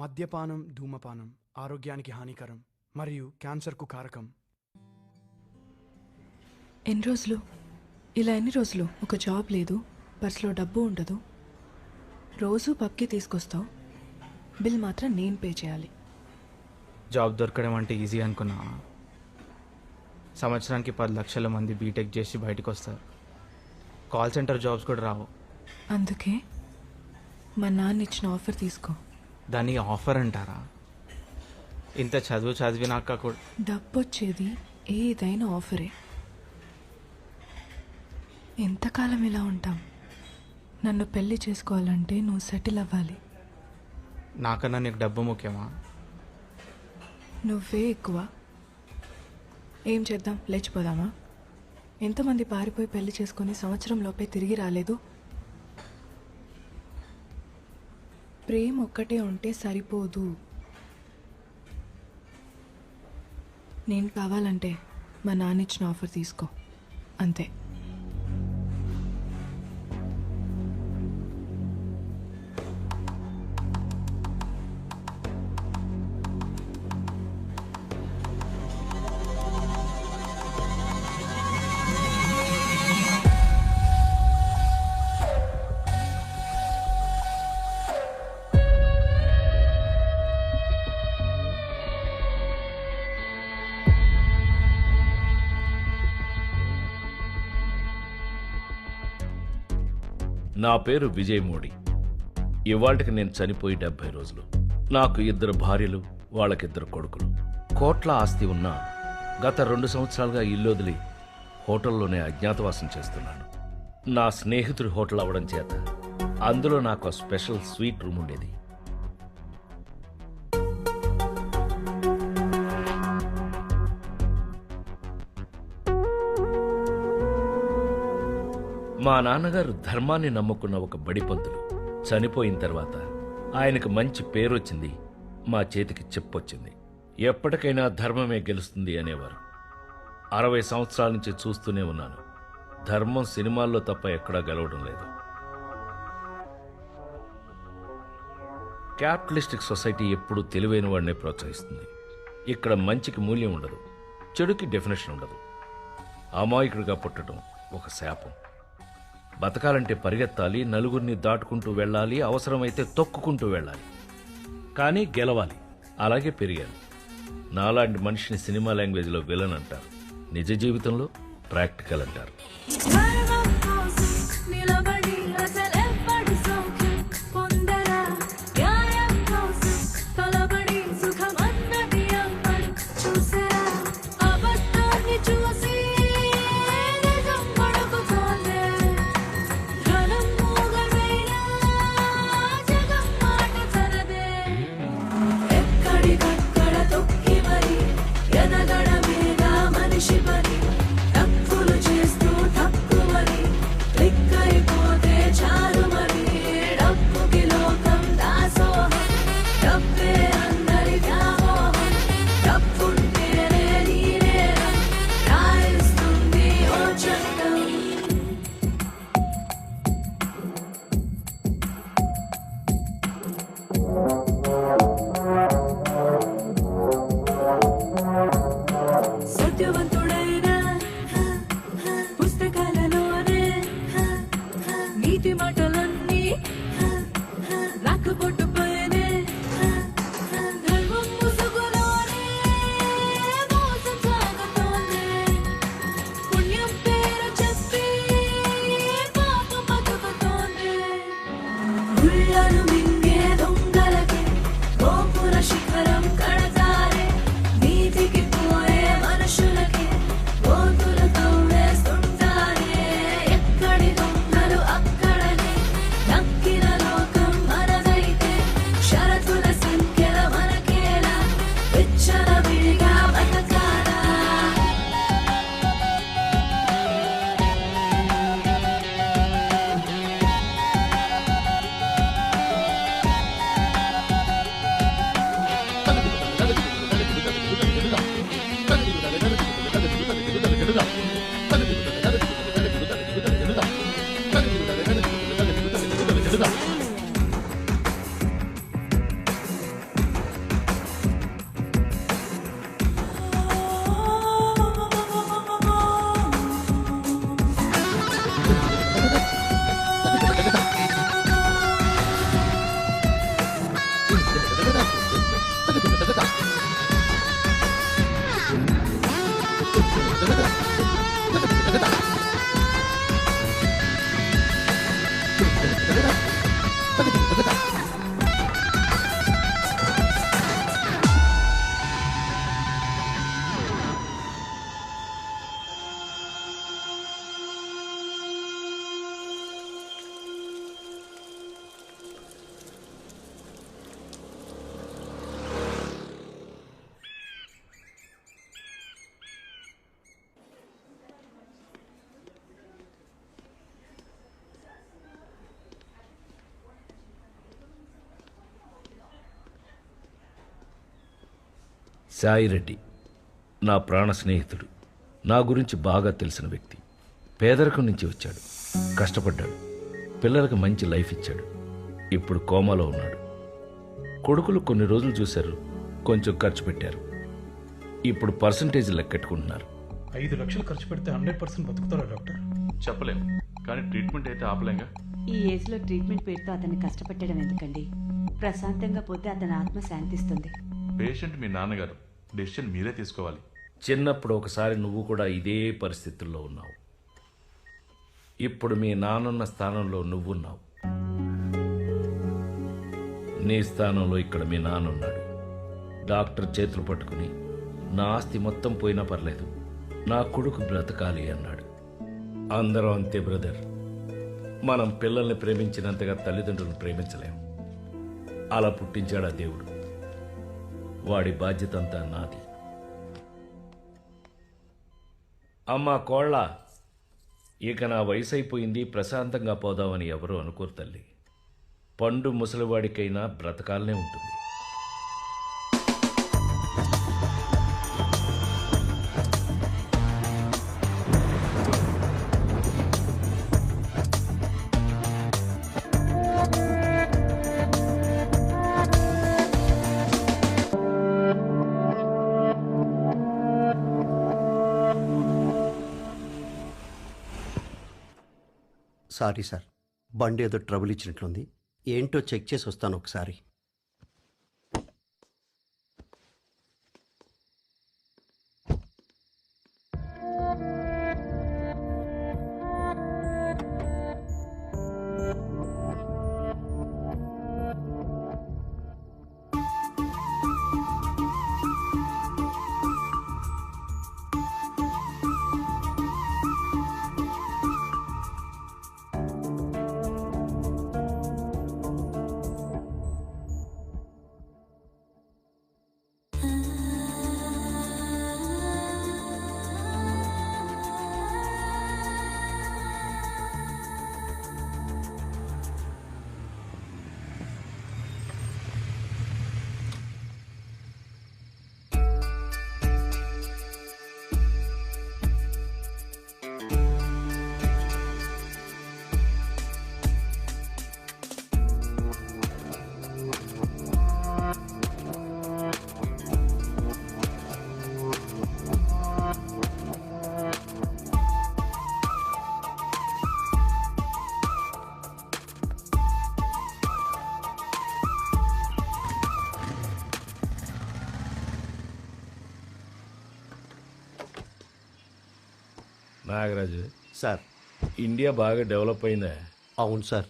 మద్యపానం, ధూమపానం ఆరోగ్యానికి హానికరం మరియు క్యాన్సర్కు కారకం. ఎన్ని రోజులు ఒక జాబ్ లేదు, పర్సులో డబ్బు ఉండదు, రోజు పబ్కి తీసుకొస్తావు, బిల్ మాత్రం నేను పే చేయాలి. జాబ్ దొరకడం అంటే ఈజీ అనుకున్నా. సంవత్సరానికి 10 లక్షల మంది బీటెక్ చేసి బయటకు వస్తారు. కాల్ సెంటర్ జాబ్స్ కూడా రావు. అందుకే మా నాన్న ఇచ్చిన ఆఫర్ తీసుకో. దాన్ని ఆఫర్ అంటారా? ఇంత చదివినాక కూడా డబ్బు వచ్చేది ఏదైనా ఆఫరే. ఎంతకాలం ఇలా ఉంటాం? నన్ను పెళ్లి చేసుకోవాలంటే నువ్వు సెటిల్ అవ్వాలి. నాకన్నా నీకు డబ్బు ముఖ్యమా? నువ్వే ఎక్కువ. ఏం చేద్దాం, లేచిపోదామా? ఎంతమంది పారిపోయి పెళ్లి చేసుకొని సంవత్సరం లోపే తిరిగి రాలేదు? ప్రేమ ఒక్కటే ఉంటే సరిపోదు. నేను కావాలంటే మా నాన్న ఇచ్చిన ఆఫర్ తీసుకో, అంతే. నా పేరు విజయ్ మోడీ. ఇవాళకి నేను చనిపోయి 70 రోజులు. నాకు 2 భార్యలు, వాళ్ళకిద్దరు కొడుకులు. కోట్ల ఆస్తి ఉన్నా గత 2 సంవత్సరాలుగా ఇల్లు వదిలి హోటల్లోనే అజ్ఞాతవాసం చేస్తున్నాను. నా స్నేహితుడి హోటల్ అవ్వడం చేత అందులో నాకు స్పెషల్ స్వీట్ రూమ్ ఉండేది. మా నాన్నగారు ధర్మాన్ని నమ్ముకున్న ఒక బడిపంతులు. చనిపోయిన తర్వాత ఆయనకు మంచి పేరొచ్చింది, మా చేతికి చెప్పొచ్చింది. ఎప్పటికైనా ధర్మమే గెలుస్తుంది అనేవారు. 60 సంవత్సరాల నుంచి చూస్తూనే ఉన్నాను. ధర్మం సినిమాల్లో తప్ప ఎక్కడా గెలవడం లేదు. క్యాపిటలిస్టిక్ సొసైటీ ఎప్పుడూ తెలివైన వాడినే ప్రోత్సహిస్తుంది. ఇక్కడ మంచికి మూల్యం ఉండదు, చెడుకి డెఫినేషన్ ఉండదు. అమాయకుడిగా పుట్టడం ఒక శాపం. బతకాలంటే పరిగెత్తాలి, నలుగురిని దాటుకుంటూ వెళ్ళాలి, అవసరమైతే తొక్కుకుంటూ వెళ్ళాలి, కానీ గెలవాలి. అలాగే పెరిగాను. నాలాంటి మనిషిని సినిమా లాంగ్వేజ్లో విలన్ అంటారు, నిజ జీవితంలో ప్రాక్టికల్ అంటారు. సాయిరెడ్డి నా ప్రాణ స్నేహితుడు, నా గురించి బాగా తెలిసిన వ్యక్తి. పేదరికం నుంచి వచ్చాడు, కష్టపడ్డాడు, పిల్లలకు మంచి లైఫ్ ఇచ్చాడు. ఇప్పుడు కోమాలో ఉన్నాడు. కొడుకులు కొన్ని రోజులు చూశారు, కొంచెం ఖర్చు పెట్టారు. ఇప్పుడు పర్సంటేజ్ లెక్కెట్టుకుంటున్నారు. 5 లక్షలు ఖర్చు పెడితే 100% బతుకుతారా డాక్టర్? చెప్పలేం, కానీ ట్రీట్మెంట్ అయితే ఆపలేంగా. ఈ ఏజ్లో ట్రీట్మెంట్ పేరుతో అతన్ని కష్టపెట్టడం ఎందుకండి? ప్రశాంతంగా పోతే అతని ఆత్మ శాంతిస్తుంది. పేషెంట్ మీ నాన్నగారు, డెసిషన్ మీరే తీసుకోవాలి. చిన్నప్పుడు ఒకసారి నువ్వు కూడా ఇదే పరిస్థితుల్లో ఉన్నావు. ఇప్పుడు మీ నాన్నున్న స్థానంలో నువ్వున్నావు. నీ స్థానంలో ఇక్కడ మీ నాన్నున్నాడు. డాక్టర్ చేతులు పట్టుకుని నా ఆస్తి మొత్తం పోయినా పర్లేదు, నా కొడుకు బ్రతకాలి అన్నాడు. అందరం అంతే బ్రదర్. మనం పిల్లల్ని ప్రేమించినంతగా తల్లిదండ్రులను ప్రేమించలేం. అలా పుట్టించాడా దేవుడు. వాడి బాధ్యత అంతా నాది. అమ్మా కోళ్ళ, ఇక నా వయసు అయిపోయింది, ప్రశాంతంగా పోదామని ఎవరూ అనుకోరు తల్లి. పండు ముసలివాడికైనా బ్రతకాలనే ఉంటుంది. సారీ సార్, బండి ఏదో ట్రబుల్ ఇచ్చినట్లుంది. ఏంటో చెక్ చేసి వస్తాను ఒకసారి. నాగరాజు, సార్. ఇండియా బాగా డెవలప్ అయిందా? అవును సార్.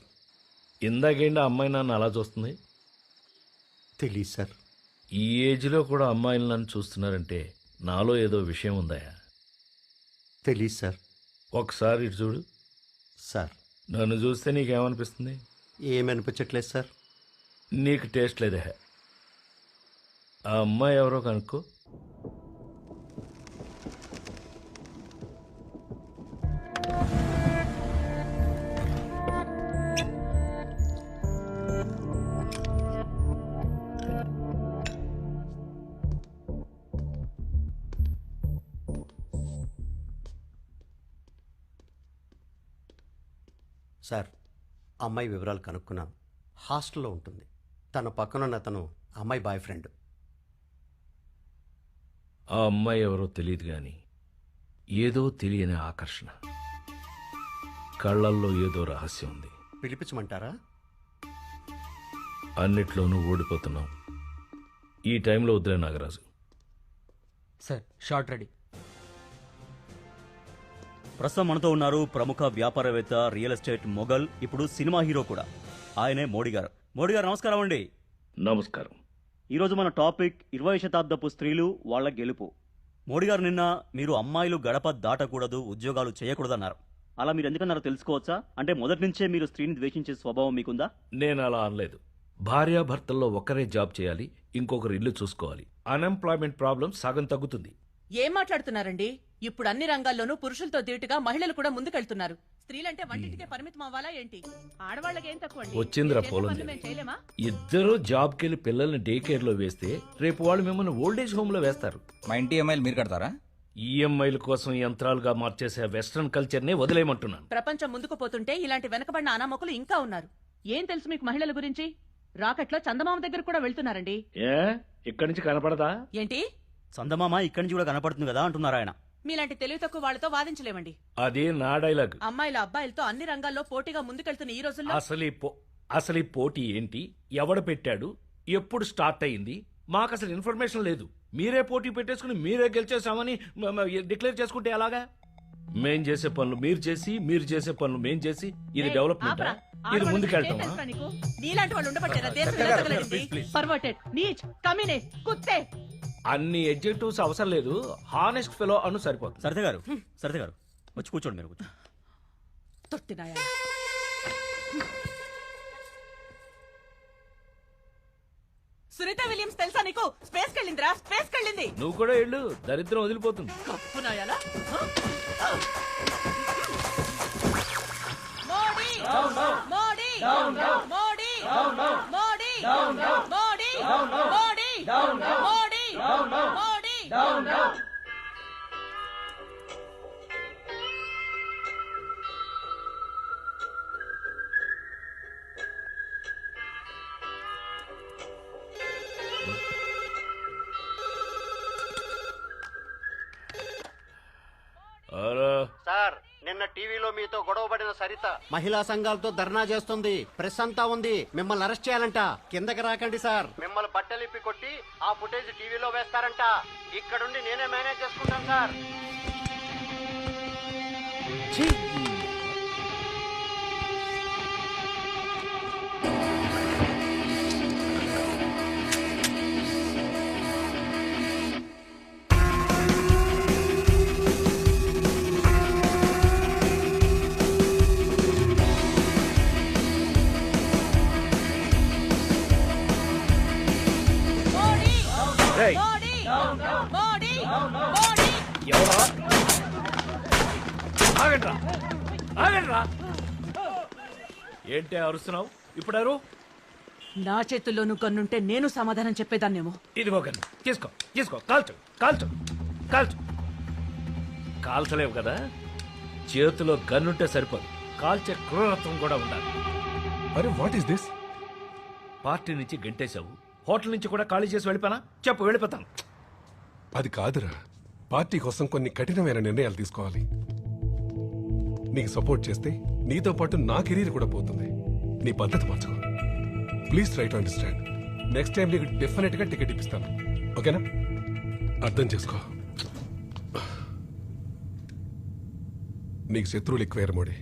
ఇందాకేంటి అమ్మాయి నన్ను అలా చూస్తుంది? తెలీదు సార్. ఈ ఏజ్లో కూడా అమ్మాయిలు నన్ను చూస్తున్నారంటే నాలో ఏదో విషయం ఉందా? తెలీదు సార్. ఒకసారి ఇటు చూడు. సార్, నన్ను చూస్తే నీకేమనిపిస్తుంది? ఏమనిపించట్లేదు సార్. నీకు టేస్ట్ లేదే. ఆ అమ్మాయి ఎవరో కనుక్కో. సార్, అమ్మాయి వివరాలు కనుక్కున్నాను. హాస్టల్లో ఉంటుంది. తన పక్కనున్న అతను అమ్మాయి బాయ్ ఫ్రెండ్. ఆ అమ్మాయి ఎవరో తెలియదు కానీ ఏదో తెలియని ఆకర్షణ, కళ్ళల్లో ఏదో రహస్యం ఉంది. పిలిపించమంటారా? అన్నిట్లోనూ ఓడిపోతున్నాం. ఈ టైంలో వద్దులే నాగరాజు. Sir, short ready. ప్రస్తుతం మనతో ఉన్నారు ప్రముఖ వ్యాపారవేత్త, రియల్ ఎస్టేట్ మొగల్, ఇప్పుడు సినిమా హీరో కూడా. ఆయనే మోడీ గారు. మోడీ గారు నమస్కారం అండి. నమస్కారం. ఈరోజు మన టాపిక్ 20వ శతాబ్దపు స్త్రీలు, వాళ్ళ గెలుపు. మోడీ గారు, నిన్న మీరు అమ్మాయిలు గడప దాటకూడదు, ఉద్యోగాలు చేయకూడదన్నారు. అలా మీరు ఎందుకన్నారో తెలుసుకోవచ్చా? అంటే మొదటి నుంచే మీరు స్త్రీని ద్వేషించే స్వభావం మీకుందా? నేను అలా అనలేదు. భార్యాభర్తల్లో ఒకరే జాబ్ చేయాలి, ఇంకొకరు ఇల్లు చూసుకోవాలి. అన్ఎంప్లాయ్మెంట్ ప్రాబ్లం సగం తగ్గుతుంది. ఏం మాట్లాడుతున్నారండి? ఇప్పుడు అన్ని రంగాల్లోనూ పురుషులతో దీటుగా మహిళలు కూడా ముందుకెళ్తున్నారు. స్త్రీలంటే వంటింటికే పరిమితం అవ్వాలా ఏంటి? ఆడవాళ్ళకి ఏం తక్కువ అండి? వచ్చిందిరా మీరు చేసే పొలం పనులు మేము చేయలేమా? ఇద్దరు జాబ్కి వెళ్ళి పిల్లల్ని డే కేర్ లో వేస్తే రేపు వాళ్ళు మిమ్మల్ని ఓల్డేజ్ హోమ్ లో వేస్తారు. మా ఇంటి అమ్మాయిలు మీరు కడతారా? ఈఎంఐల కోసం యంత్రాలుగా మార్చేసే వెస్ట్రన్ కల్చర్ నే వదిలేయమంటున్నాను. ప్రపంచం ముందుకు పోతుంటే ఇలాంటి వెనకబడిన అనామకులు ఇంకా ఉన్నారు. ఏం తెలుసు మీకు మహిళల గురించి? రాకెట్లో చందమామ దగ్గర కూడా వెళ్తున్నారండి. ఏ ఇక్కడి నుంచి కనపడదా ఏంటి? చందమామ ఇక్కడి నుంచి కూడా కనపడుతుంది కదా అంటున్నారు ఆయన. మీలాంటి తెలివి తక్కువ వాళ్ళతో వాదించలేమండి. అది నా డైలాగ్. అమ్మాయిల అబ్బాయిలతో అన్ని రంగాల్లో పోటీగా ముందుకెళ్తున్న ఈ రోజుల్లో అసలు ఈ పోటీ ఏంటి, ఎవడు పెట్టాడు, ఎప్పుడు స్టార్ట్ అయింది, మాకు అసలు ఇన్ఫర్మేషన్ లేదు. మీరే పోటీ పెట్టేసుకుని మీరే గెలిచేసామని డిక్లేర్ చేసుకుంటే ఎలాగా? మేం చేసే పనులు మీరు చేసి, మీరు చేసే పనులు మేం చేసి, ఇది డెవలప్మెంట్, ఇది ముందుకెళ్తామా? నీలాంటి వాళ్ళు ఉండబట్టేరా దేశం ఇలా తగలడింది? పర్వర్టెడ్, నీచ్, కమ్యూనిస్ట్, కుత్తే. అన్ని ఎడ్జెక్టివ్స్ అవసరం లేదు, హానెస్ట్ ఫెలో అను సరిపోతుంది. సరితే గారు వచ్చి కూర్చోండి. మీరు కూర్చోండి. తొట్టినాయా. సునీత విలియమ్స్ తెలుసా నీకు? స్పేస్ కెళ్ళిందిరా, స్పేస్ కెళ్ళింది. నువ్వు కూడా వెళ్ళు, దరిద్రం వదిలిపోతుంది. కప్పునాయాలా. మోడీ మోడీ మోడీ మోడీ మోడీ మోడీ మోడీ మోడీ. సార్, నిన్న టీవీలో మీతో గొడవపడిన సరిత మహిళా సంఘాలతో ధర్నా చేస్తుంది. ప్రెస్ అంతా ఉంది. మిమ్మల్ని అరెస్ట్ చేయాలంట. కిందకి రాకండి సార్. మిమ్మల్ని బట్టలిప్పి కొట్టి ఆ ఫుటేజ్ టీవీలో వేస్తారంట. ఇక్కడుండి నేనే మేనేజ్ చేసుకుంటాను సార్. ఏంటి అరుస్తున్నావు? ఇప్పుడు నా చేతుల్లోనూ కన్నుంటే నేను సమాధానం చెప్పేదాన్నేమో. ఇదిగో కన్ను, తీసుకో తీసుకో, కాల్చు కాల్చు కాల్చు. కాల్చలేవు కదా, చేతిలో గన్నుంటే సరిపోదు, కాల్చే క్రూరత్వం కూడా ఉండాలి. అరే వాట్ ఈస్ దిస్? పార్టీ నుంచి గంటేశావు, హోటల్ నుంచి కూడా ఖాళీ చేసి వెళ్ళిపోనా? చెప్పు, వెళ్ళిపోతాను. అది కాదురా, పార్టీ కోసం కొన్ని కఠినమైన నిర్ణయాలు తీసుకోవాలి. నీకు సపోర్ట్ చేస్తే నీతో పాటు నా కెరీర్ కూడా పోతుంది. నీ పద్ధతి మార్చుకో please. Try to understand. Next time నీకు డెఫినెట్ గా టికెట్ ఇప్పిస్తాను, ఓకేనా? అర్థం చేసుకో. నీకు శత్రువులు ఎక్కువయ్యారు మోడీ.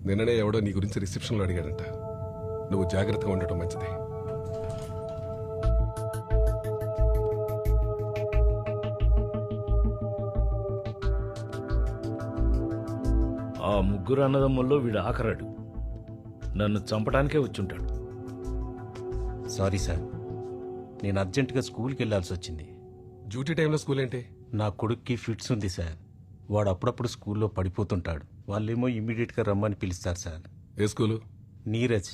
నిన్ననే ఎవడో నీ గురించి రిసెప్షన్లో అడిగాడంట. నువ్వు జాగ్రత్తగా ఉండటం మంచిది. ఆ ముగ్గురు అన్నదమ్ముల్లో వీడు ఆఖరాడు. నన్ను చంపడానికే వచ్చుంటాడు. సారీ సార్, నేను అర్జెంటుగా స్కూల్కి వెళ్ళాల్సి వచ్చింది. డ్యూటీ టైంలో స్కూల్ ఏంటి? నా కొడుక్కి ఫిట్స్ ఉంది సార్. వాడు అప్పుడప్పుడు స్కూల్లో పడిపోతుంటాడు. వాళ్ళేమో ఇమ్మీడియట్గా రమ్మని పిలుస్తారు సార్. ఏ స్కూలు? నీరజ్.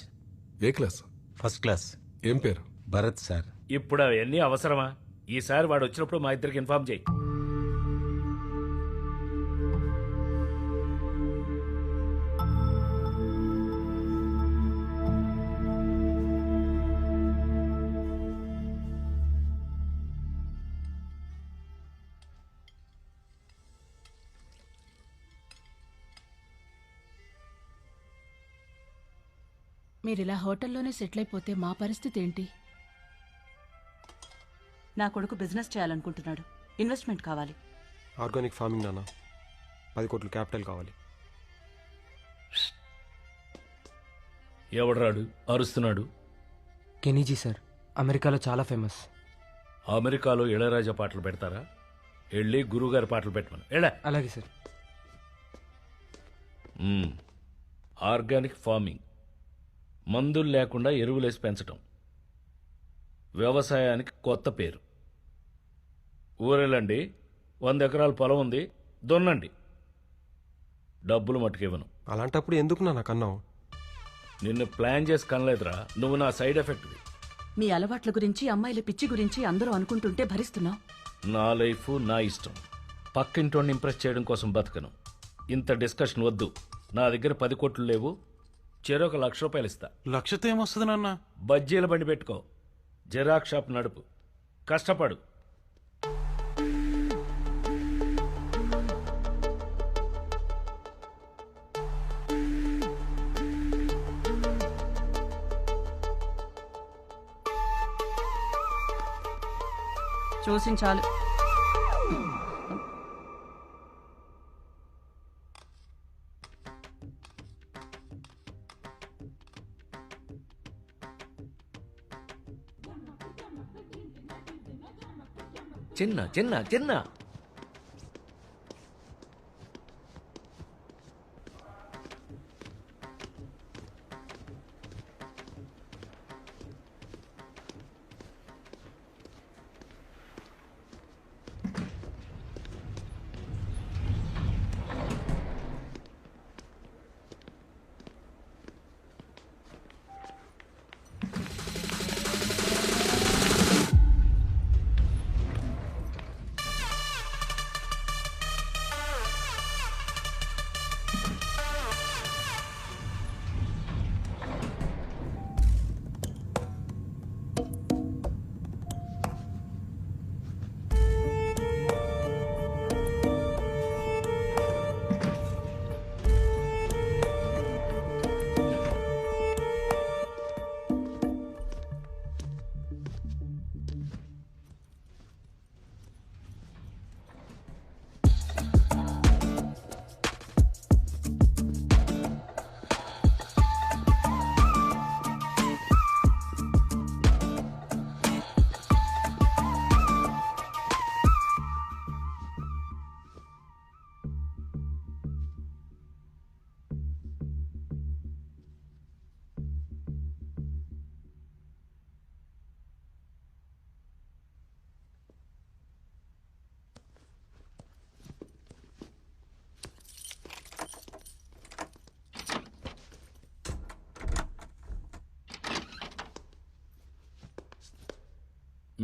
ఏ క్లాస్? First class. ఏం పేరు? భరత్ సార్. ఇప్పుడు అవన్నీ అవసరమా? ఈసారి వాడు వచ్చినప్పుడు మా ఇద్దరికి ఇన్ఫార్మ్ చేయి. మీరిలా హోటల్లోనే సెటిల్ అయిపోతే మా పరిస్థితి ఏంటి? నా కొడుకు బిజినెస్ చేయాలనుకుంటున్నాడు. ఇన్వెస్ట్మెంట్ కావాలి. ఆర్గానిక్ ఫార్మింగ్ నాన్న, 10 కోట్ల క్యాపిటల్ కావాలి. ఎవడరాడు అరుస్తున్నాడు? కెనీజీ సార్, అమెరికాలో చాలా ఫేమస్. అమెరికాలో ఇళయరాజా పాటలు పెడతారా? వెళ్ళి గురువుగారి పాటలు పెట్టమను. ఎడా. అలాగే సార్. ఆర్గానిక్ ఫార్మింగ్, మందులు లేకుండా ఎరువులేసి పెంచటం, వ్యవసాయానికి కొత్త పేరు. ఊరెళ్ళండి, 100 ఎకరాల పొలం ఉంది, దున్నండి. డబ్బులు మట్టుకివ్వను. అలాంటప్పుడు ఎందుకు నాన్న కన్నావు? నిన్ను ప్లాన్ చేసి కనలేదురా, నువ్వు నా సైడ్ ఎఫెక్ట్వి. మీ అలవాట్ల గురించి అమ్మాయిల పిచ్చి గురించి అందరూ అనుకుంటుంటే భరిస్తున్నావు. నా లైఫ్ నా ఇష్టం. పక్కింటోని ఇంప్రెస్ చేయడం కోసం బతకను. ఇంత డిస్కషన్ వద్దు. నా దగ్గర 10 కోట్లు లేవు, చెరొక ₹1,00,000 ఇస్తా. లక్షతో ఏమొస్తుంది నాన్న? బజ్జీల బండి పెట్టుకో, జిరాక్స్ షాప్ నడుపు, కష్టపడు. చూసించాలు. చిన్న చిన్న చిన్న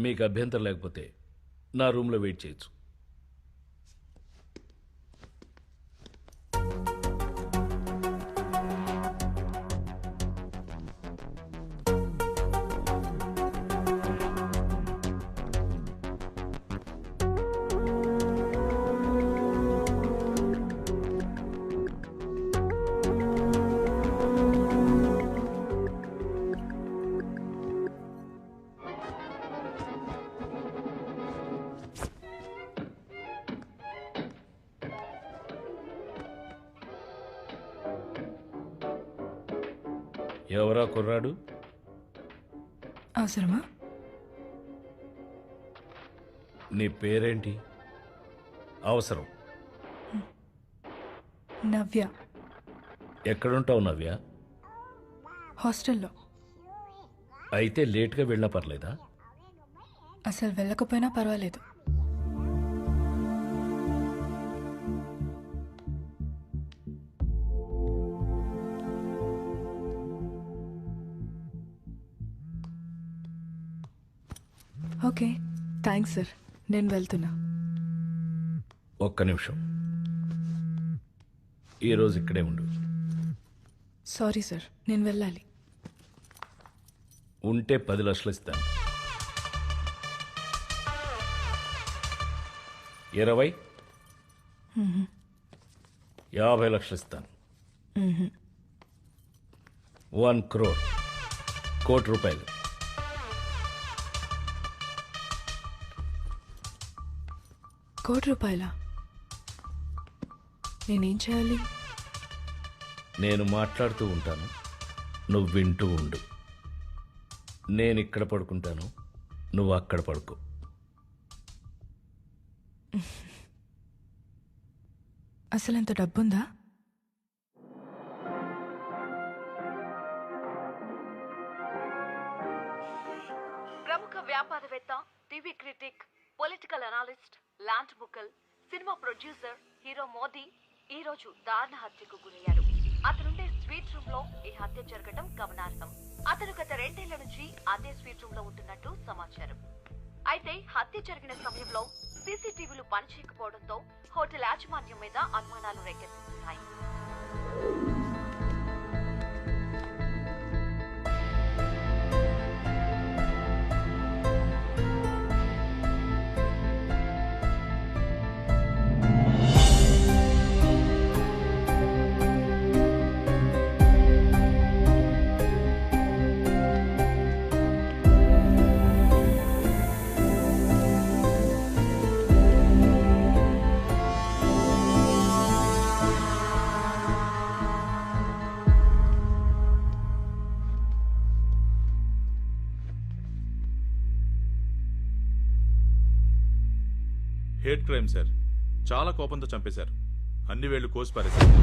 మీకు అభ్యంతరం లేకపోతే నా రూమ్లో వెయిట్ చేయొచ్చు. ఎవరా కుర్రాడు? అవసరమా? నీ పేరేంటి? అవసరం. నవ్య. ఎక్కడుంటావు నవ్య? హాస్టల్లో. అయితే లేట్గా వెళ్ళినా పర్లేదా? అసలు వెళ్ళకపోయినా పర్వాలేదు. ఓకే, థ్యాంక్స్ సార్, నేను వెళ్తున్నా. ఒక్క నిమిషం, ఈరోజు ఇక్కడే ఉండు. సారీ సార్, నేను వెళ్ళాలి. ఉంటే 10 లక్షలు ఇస్తాను. 20? 50 లక్షలు ఇస్తాను. 1 crore, ₹1,00,00,000. ₹1,00,00,000? నేనేం చేయాలి? నేను మాట్లాడుతూ ఉంటాను, నువ్వు వింటూ ఉండు. నేను ఇక్కడ పడుకుంటాను, నువ్వు అక్కడ పడుకో. అసలు ఎంత డబ్బుందా? ప్రముఖ వ్యాపారవేత్త, TV critic, political analyst, land ముక్కల్, సినిమా ప్రొడ్యూసర్ హీరో మోదీ ఈ రోజు దారుణ హత్యకు గురయ్యారు. అతనుండే స్వీట్ రూమ్ లో ఈ హత్య జరగడం గమనార్హం. అతను గత 2 ఏళ్ల నుంచి అదే స్వీట్ రూమ్ లో ఉంటున్నట్టు సమాచారం. అయితే హత్య జరిగిన సమయంలో సీసీటీవీలు పనిచేయకపోవడంతో హోటల్ యాజమాన్యం మీద అనుమానాలు రేకెత్తుతున్నాయి. Hate crime sir. చాలా కోపంతో చంపేశారు. అన్ని వేళ్లు కోసి పారేశారు.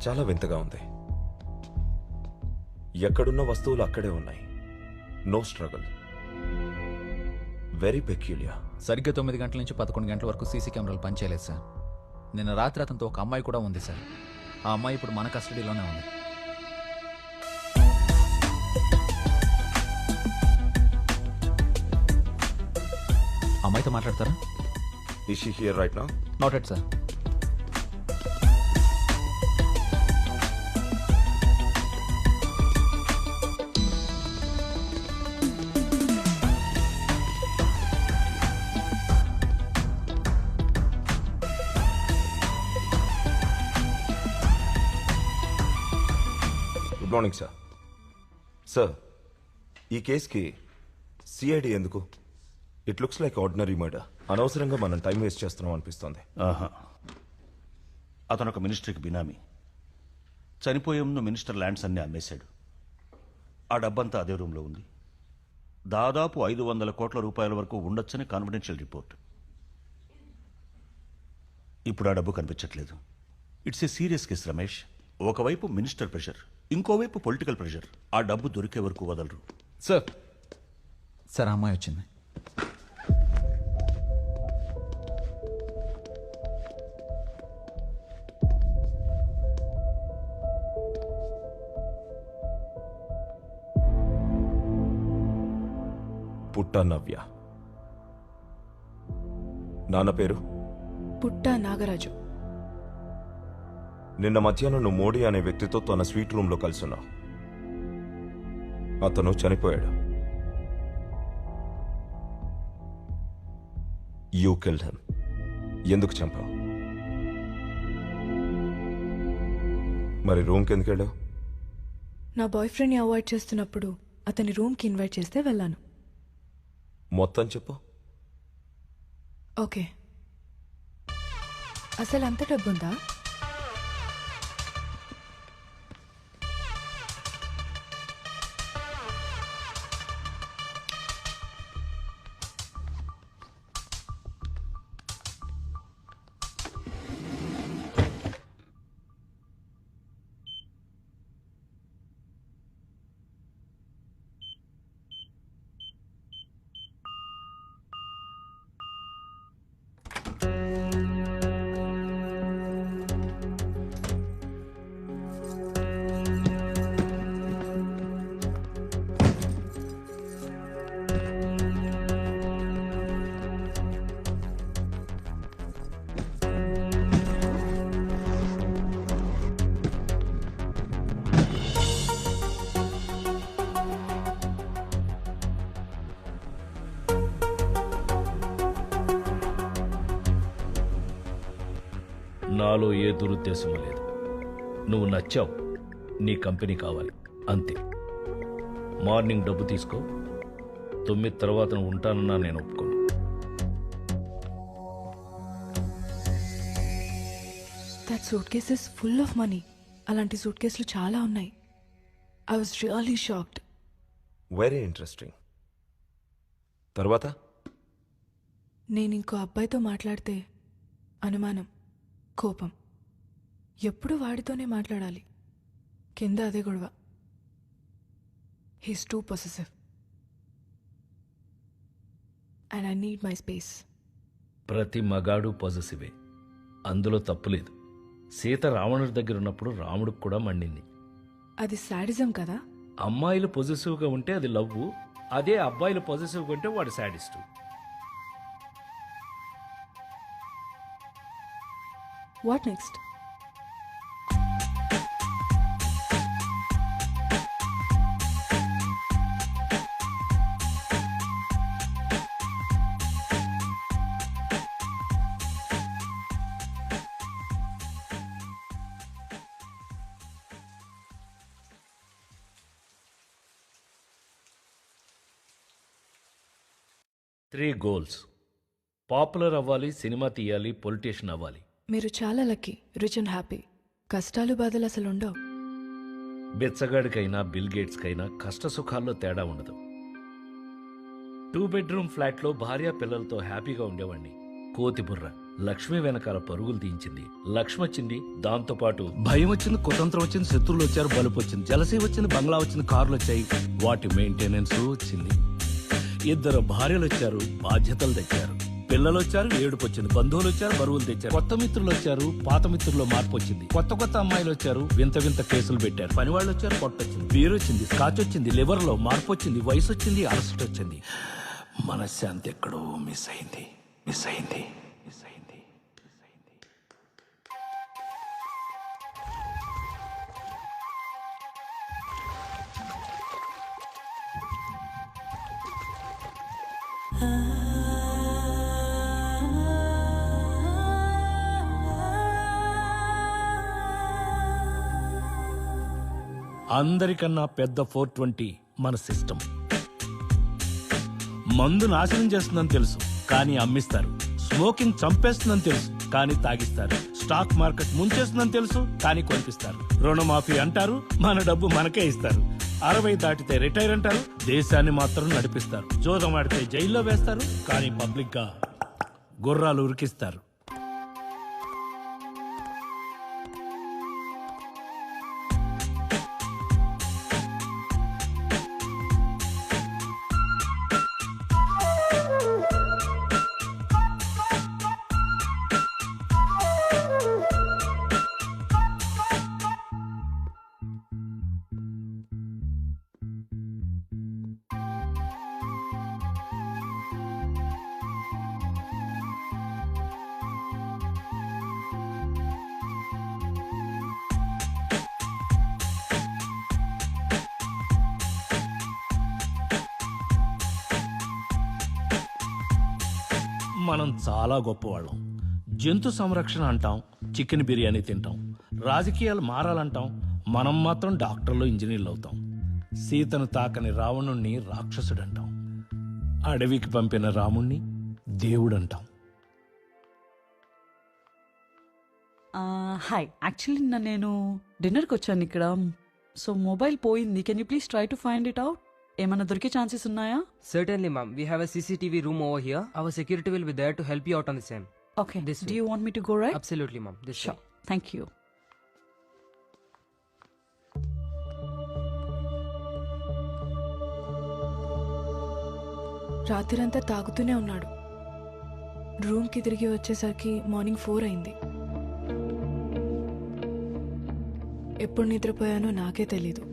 చాలా వింతగా ఉంది. ఎక్కడున్న వస్తువులు అక్కడే ఉన్నాయి. No struggle. Very peculiar. సరిగ్గా 9 గంటల నుంచి 11 గంటల వరకు సీసీ కెమెరాలు పనిచేయలేదు సార్. నిన్న రాత్రి అతనితో ఒక అమ్మాయి కూడా ఉంది సార్. ఆ అమ్మాయి ఇప్పుడు మన కస్టడీలోనే ఉంది. అమ్మాయితో మాట్లాడతారా? Is she here right now? Not at sir. Good morning sir. Sir, ఈ కేసుకి సిఐడి ఎందుకు? It looks like ordinary murder. అనవసరంగా మనం టైం వేస్ట్ చేస్తున్నాం అనిపిస్తోంది. అతను ఒక మినిస్టర్కి బినామీ. చనిపోయే ముందు మినిస్టర్ ల్యాండ్స్ అన్నీ అమ్మేశాడు. ఆ డబ్బంతా అదే రూమ్లో ఉంది. దాదాపు 500 కోట్ల రూపాయల వరకు ఉండొచ్చని కాన్ఫిడెన్షియల్ రిపోర్ట్. ఇప్పుడు ఆ డబ్బు కనిపించట్లేదు. It's a serious case Ramesh. ఒకవైపు మినిస్టర్ ప్రెషర్, ఇంకోవైపు పొలిటికల్ ప్రెషర్. ఆ డబ్బు దొరికే వరకు వదలరు. సార్ అమ్మాయి వచ్చింది. పుట్ట నవ్య. నాన్న పేరు పుట్ట నాగరాజు. నిన్న మధ్యాహ్నం నువ్వు మోడీ అనే వ్యక్తితో తన స్వీట్ రూమ్ లో కలుసున్నావు. అతను చనిపోయాడు. You killed him. ఎందుకు చంపావు? మరి రూమ్కి ఎందుకు వెళ్ళావు? నా బాయ్ ఫ్రెండ్ని అవాయిడ్ చేస్తున్నప్పుడు అతని రూమ్కి ఇన్వైట్ చేస్తే వెళ్ళాను. మొత్తం చెప్పు. ఓకే. అసలు అంత డబ్బుందా? నాలో ఏ దురుద్దేశం లేదు. నువ్వు నచ్చావు, నీ కంపెనీ కావాలి, అంతే. మార్నింగ్ డబ్బు తీసుకో, 9 తర్వాత నువ్వు ఉంటానన్నా నేను ఒప్పుకోను. That suit case is full of money. అలాంటి సూట్ కేసులు చాలా ఉన్నాయి. I was really shocked. Very interesting. తర్వాత నేను ఇంకో అబ్బాయితో మాట్లాడితే అనుమానం, కోపం. ఎప్పుడు వాడితోనే మాట్లాడాలి. కింద అదే గొడవ. He's two possessive and I need my space. ప్రతి మగాడు పాజిటివే, అందులో తప్పులేదు. సీత రావణుడి దగ్గర ఉన్నప్పుడు రాముడికి కూడా మండింది. అది సాడిజం కదా. అమ్మాయిలు పొజిటివ్గా ఉంటే అది లవ్, అదే అబ్బాయిలు పాజిటివ్గా ఉంటే వాడు sadist. What next? Three goals: popular అవ్వాలి, సినిమా తీయాలి, పొలిటీషియన్ అవ్వాలి. మీరు చాలా లక్కీ, రిచ్ అండ్ హ్యాపీ. కష్టాలు బాధలు అసలు ఉండవు. బెచ్చగాడికైనా బిల్ గేట్స్కైనా కష్ట సుఖాల్లో తేడా ఉండదు. 2 బెడ్రూమ్ ఫ్లాట్లో భార్య పిల్లలతో హ్యాపీగా ఉండేవాణ్ణి. కోతి బుర్ర లక్ష్మి వెనకాల పరుగులు తీయించింది. లక్ష్మి వచ్చింది, దాంతోపాటు భయం వచ్చింది, కుతంత్రం వచ్చింది, శత్రువులు వచ్చారు, బలుపు వచ్చింది, జలసీ వచ్చింది, బంగ్లా వచ్చింది, కార్లు వచ్చాయి, వాటి మెయింటెనెన్స్ వచ్చింది. 2 భార్యలు వచ్చారు, బాధ్యతలు తెచ్చారు. పిల్లలు వచ్చారు, ఏడుపు వచ్చింది, బంధువులు వచ్చారు, బరువులు తెచ్చారు, కొత్త మిత్రులు వచ్చారు, పాత మిత్రుల్లో మార్పు వచ్చింది, కొత్త కొత్త అమ్మాయిలు వచ్చారు, వింత వింత కేసులు పెట్టారు, పని వాళ్ళు వచ్చారు, పొట్టొచ్చింది, బీర్ వచ్చింది, స్కాచ్ వచ్చింది, లివర్ లో మార్పు వచ్చింది, వయసు వచ్చింది, అలసట వచ్చింది. మనశ్శాంతి ఎక్కడో మిస్ అయింది, మిస్ అయింది, మిస్ అయింది, మిస్ అయింది. అందరికన్నా పెద్ద 420 మన సిస్టమ్. మందు నాశనం చేస్తుందని తెలుసు, కానీ అమ్మిస్తారు. స్మోకింగ్ చంపేస్తుందని తెలుసు, కానీ తాగిస్తారు. స్టాక్ మార్కెట్ ముంచేస్తుందని తెలుసు, కానీ కొనిపిస్తారు. రుణమాఫీ అంటారు, మన డబ్బు మనకే ఇస్తారు. 60 దాటితే రిటైర్ అంటారు, దేశాన్ని మాత్రం నడిపిస్తారు. జోదం ఆడితే జైల్లో వేస్తారు, కానీ పబ్లిక్ గా గుర్రాలు ఉరికిస్తారు. మనం చాలా గొప్పవాళ్ళం. జంతు సంరక్షణ అంటాం, చికెన్ బిర్యానీ తింటాం. రాజకీయాలు మారాలంటాం, మనం మాత్రం డాక్టర్లు, ఇంజనీర్లు అవుతాం. సీతను తాకని రావణుణ్ణి రాక్షసుడంటాం. అడవికి పంపిన రాముణ్ణి దేవుడంటాం. హాయ్, యాక్చువల్లీ నేను డిన్నర్కి వచ్చాను ఇక్కడ. సో మొబైల్ పోయింది. Can you please try to find it out? ఏమైనా దొరికే ఛాన్సెస్ ఉన్నాయా? Certainly, ma'am. We have a CCTV room over here. Our security will be there to help you out on the same. Okay. This Do way. you want me to go right? Absolutely, ma'am. This Sure. way. Thank you. రాత్రంతా తాగుతూనే ఉన్నాడు. రూమ్కి తిరిగి వచ్చేసరికి morning 4 అయింది. ఎప్పుడు నిద్రపోయానో నాకే తెలీదు.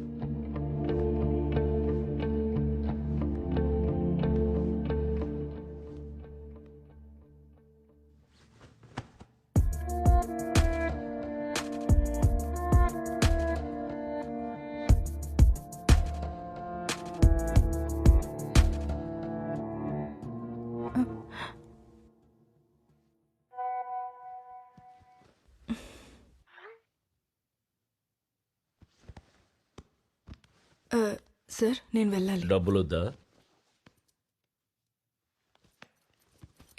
సార్, నేను వెళ్ళాలి. డబ్బులొద్దా?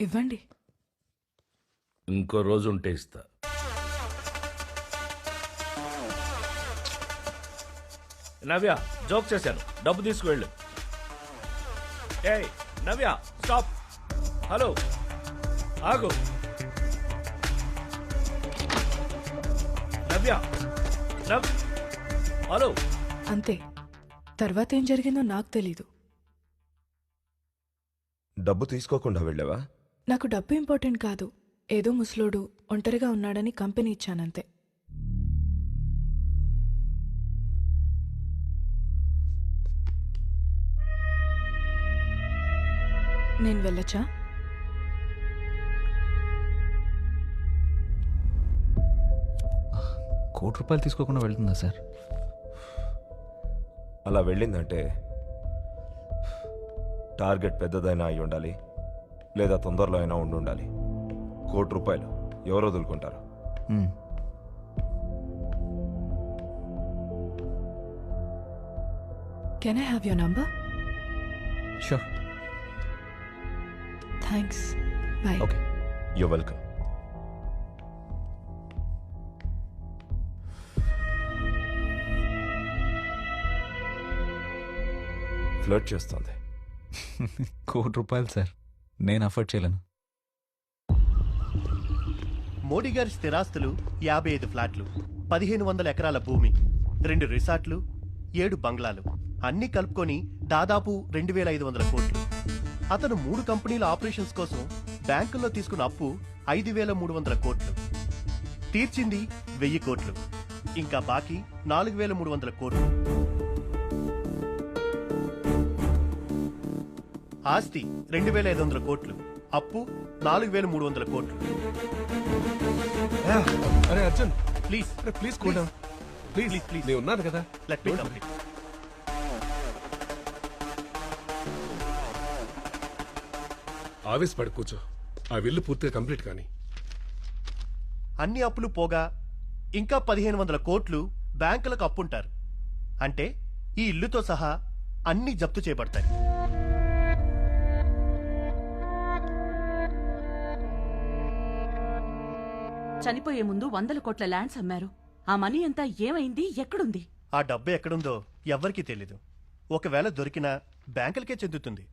ఇవ్వండి. ఇంకో రోజు ఉంటే ఇస్తా. నవ్య, జోక్ చేశాను, డబ్బు తీసుకువెళ్ళు. ఏయ్ నవ్య, స్టాప్. హలో, ఆగు. నవ్య, హలో. అంతే. తర్వాత ఏం జరిగిందో నాకు తెలీదు. డబ్బు తీసుకోకుండా వెళ్ళావా? నాకు డబ్బు ఇంపార్టెంట్ కాదు. ఏదో ముసలోడు ఒంటరిగా ఉన్నాడని కంపెనీ ఇచ్చానంతే. నేను వెళ్ళొచ్చా? ₹1 తీసుకోకుండా వెళ్తుందా సార్? అలా వెళ్ళిందంటే టార్గెట్ పెద్దదైనా అయి ఉండాలి, లేదా తొందరలో అయినా ఉండాలి. ₹1 ఎవరు వదులుకుంటారు? Can I have your number? Sure. Thanks. Bye. Okay. You welcome. Flirt చేస్తుంది. ₹1 సార్, నేను అఫోర్డ్ చేయలేను. మోడీ గారి స్థిరాస్తులు 55 ఫ్లాట్లు, 1500 ఎకరాల భూమి, 2 రిసార్ట్లు, 7 బంగ్లాలు, అన్నీ కలుపుకొని దాదాపు 2500 కోట్లు. అతను 3 కంపెనీల ఆపరేషన్స్ కోసం బ్యాంకుల్లో తీసుకున్న అప్పు 5300 కోట్లు. తీర్చింది 1000 కోట్లు. ఇంకా బాకీ 4300 కోట్లు. ఆస్తి 2500 కోట్లు, అప్పు 4300 కోట్లు. అరే అర్జున్, ప్లీజ్ ప్లీజ్ కూడా ప్లీజ్ ప్లీజ్ నేను ఉన్నాను కదా. Let me complete. ఆవేశపడి కూర్చో. ఆ విల్లు పూర్తిగా కంప్లీట్ కానీ. అన్ని అప్పులు పోగా ఇంకా 1500 కోట్లు బ్యాంకులకు అప్పుంటారు. అంటే ఈ ఇల్లుతో సహా అన్ని జప్తు చేయబడతాయి. చనిపోయే ముందు 100 కోట్ల ల్యాండ్స్ అమ్మారు. ఆ మనీ అంతా ఏమైంది, ఎక్కడుంది? ఆ డబ్బు ఎక్కడుందో ఎవ్వరికీ తెలీదు. ఒకవేళ దొరికినా బ్యాంకులకే చెందుతుంది.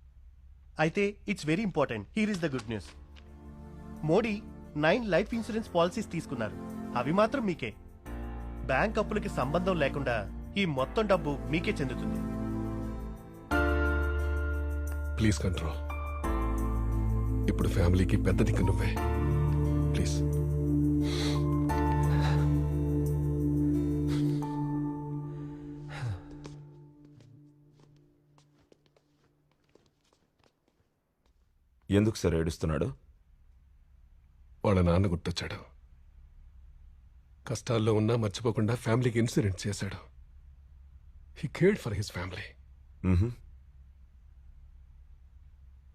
అయితే it's very important. Here is the good news. Modi 9 life insurance policies తీసుకున్నారు. అవి మాత్రం మీకే. బ్యాంక్ అప్పులకి సంబంధం లేకుండా ఈ మొత్తం డబ్బు మీకే చెందుతుంది. Please control. ఇప్పుడు ఫ్యామిలీకి పెద్ద దిక్కు నువ్వే. ప్లీజ్. ఎందుకు సార్ ఏడుస్తున్నాడు? వాళ్ళ నాన్న గుర్తొచ్చాడు. కష్టాల్లో ఉన్నా మర్చిపోకుండా ఫ్యామిలీకి ఇన్సూరెన్స్ చేశాడు. He cared for his family.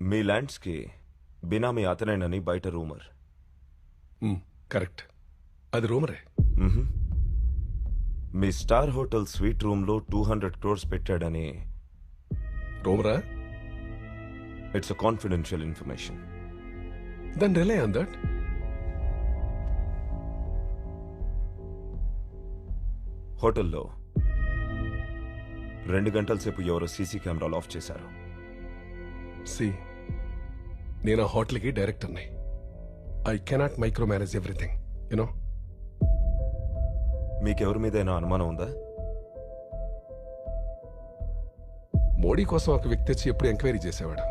మీ ల్యాండ్స్కి బినామీ అతనేనని బయట రూమర్. కరెక్ట్, అది రూమరే. మీ స్టార్ హోటల్ స్వీట్ రూమ్లో 200 crores పెట్టాడని. రూమరా? It's a confidential information. Then rely on that. హోటల్లో 2 గంటల సేపు ఎవరో సీసీ కెమెరాలు ఆఫ్ చేశారు. నేను ఆ హోటల్కి డైరెక్టర్ని. I cannot micro manage everything, you know. మీకెవరి మీదైనా అనుమానం ఉందా? మోడీ కోసం ఒక వ్యక్తి వచ్చి ఎప్పుడు ఎంక్వైరీ చేసేవాడు.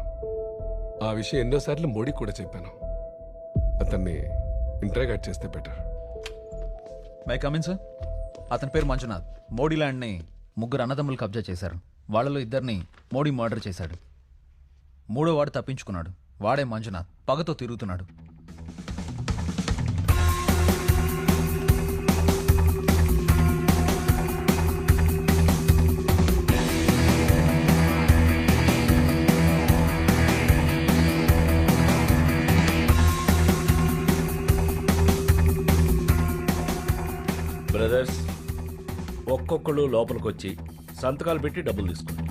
ఆ విషయం ఎన్నోసార్లు మోడీ కూడా చెప్పాను. అతన్ని ఇంటరాగేట్ చేస్తే బెటర్. May come in sir. అతని పేరు మంజునాథ్. మోడీ ల్యాండ్ని 3 అన్నదమ్ములు కబ్జా చేశారు. వాళ్ళలో 2 మోడీ మర్డర్ చేశాడు. 3వ వాడు తప్పించుకున్నాడు. వాడే మంజునాథ్. పగతో తిరుగుతున్నాడు. బ్రదర్స్, ఒక్కొక్కళ్ళు లోపలికి వచ్చి సంతకాలు పెట్టి డబ్బులు తీసుకోండి.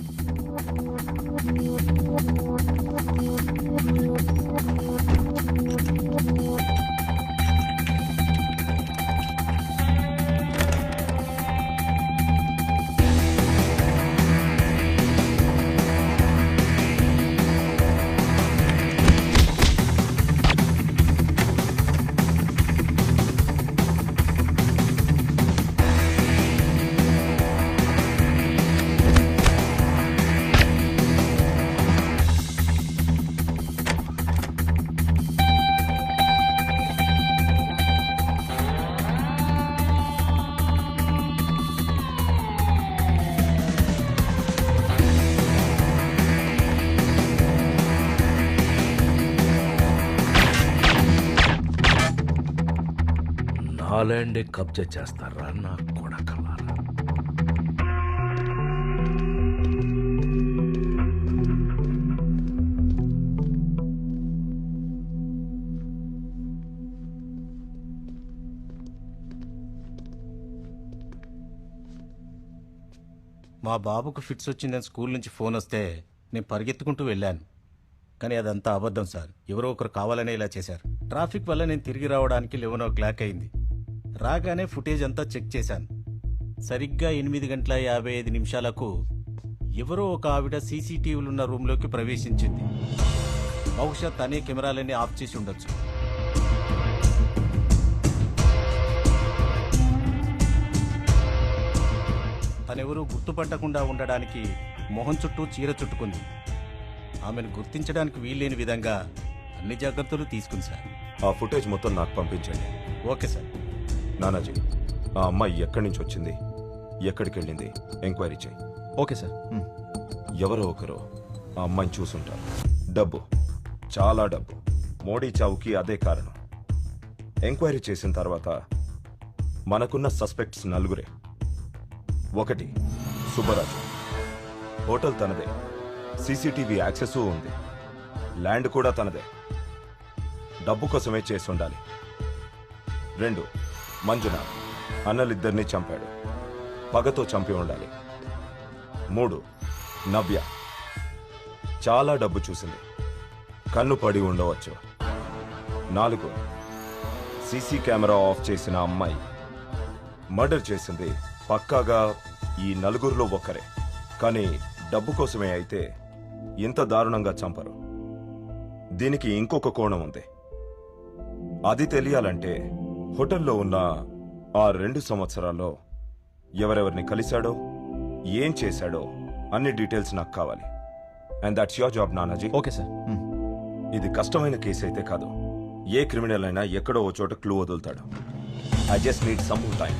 ఆ ల్యాండే కబ్జా చేస్తారా నా కొడకలారా? మా బాబుకు ఫిట్స్ వచ్చిందని స్కూల్ నుంచి ఫోన్ వస్తే నేను పరిగెత్తుకుంటూ వెళ్ళాను. కానీ అదంతా అబద్ధం సార్. ఎవరో ఒకరు కావాలనే ఇలా చేశారు. ట్రాఫిక్ వల్ల నేను తిరిగి రావడానికి 11 అయింది. రాగానే ఫుటేజ్ అంతా చెక్ చేశాను. సరిగ్గా 8:55 ఎవరో ఒక ఆవిడ సీసీటీవీలు ఉన్న రూమ్లోకి ప్రవేశించింది. బహుశా తనే కెమెరాలన్నీ ఆఫ్ చేసి ఉండొచ్చు. తనెవరూ గుర్తుపట్టకుండా ఉండడానికి మొహం చుట్టూ చీర చుట్టుకుంది. ఆమెను గుర్తించడానికి వీల్లేని విధంగా అన్ని జాగ్రత్తలు తీసుకుంది సార్. ఆ ఫుటేజ్ మొత్తం నాకు పంపించండి. Okay sir. నానాజీ, ఆ అమ్మాయి ఎక్కడి నుంచి వచ్చింది, ఎక్కడికి వెళ్ళింది ఎంక్వైరీ చేయి. Okay sir. ఎవరో ఒకరు ఆ అమ్మాయిని చూసుంటారు. డబ్బు, చాలా డబ్బు. మోడీ చావుకి అదే కారణం. ఎంక్వైరీ చేసిన తర్వాత మనకున్న సస్పెక్ట్స్ 4. 1 సుబ్బరాజు. హోటల్ తనదే, సీసీటీవీ యాక్సెస్ ఉంది, ల్యాండ్ కూడా తనదే. డబ్బు కోసమే చేసి ఉండాలి. 2 మంజునాథ్. అన్నలిద్దరినీ చంపాడు, పగతో చంపి ఉండాలి. 3 నవ్య. చాలా డబ్బు చూసింది, కన్ను పడి ఉండవచ్చు. 4 సీసీ కెమెరా ఆఫ్ చేసిన అమ్మాయి. మర్డర్ చేసింది పక్కాగా ఈ 4 ఒకరే. కానీ డబ్బు కోసమే అయితే ఇంత దారుణంగా చంపరు. దీనికి ఇంకొక కోణం ఉంది. అది తెలియాలంటే హోటల్లో ఉన్న ఆ 2 సంవత్సరాల్లో ఎవరెవరిని కలిశాడో, ఏం చేశాడో అన్ని డీటెయిల్స్ నాకు కావాలి. And that's your job Nanaji. Okay sir. ఇది కష్టమైన కేసు అయితే కాదు. ఏ క్రిమినల్ అయినా ఎక్కడో ఓ చోట క్లూ వదులుతాడు. I just need some more time.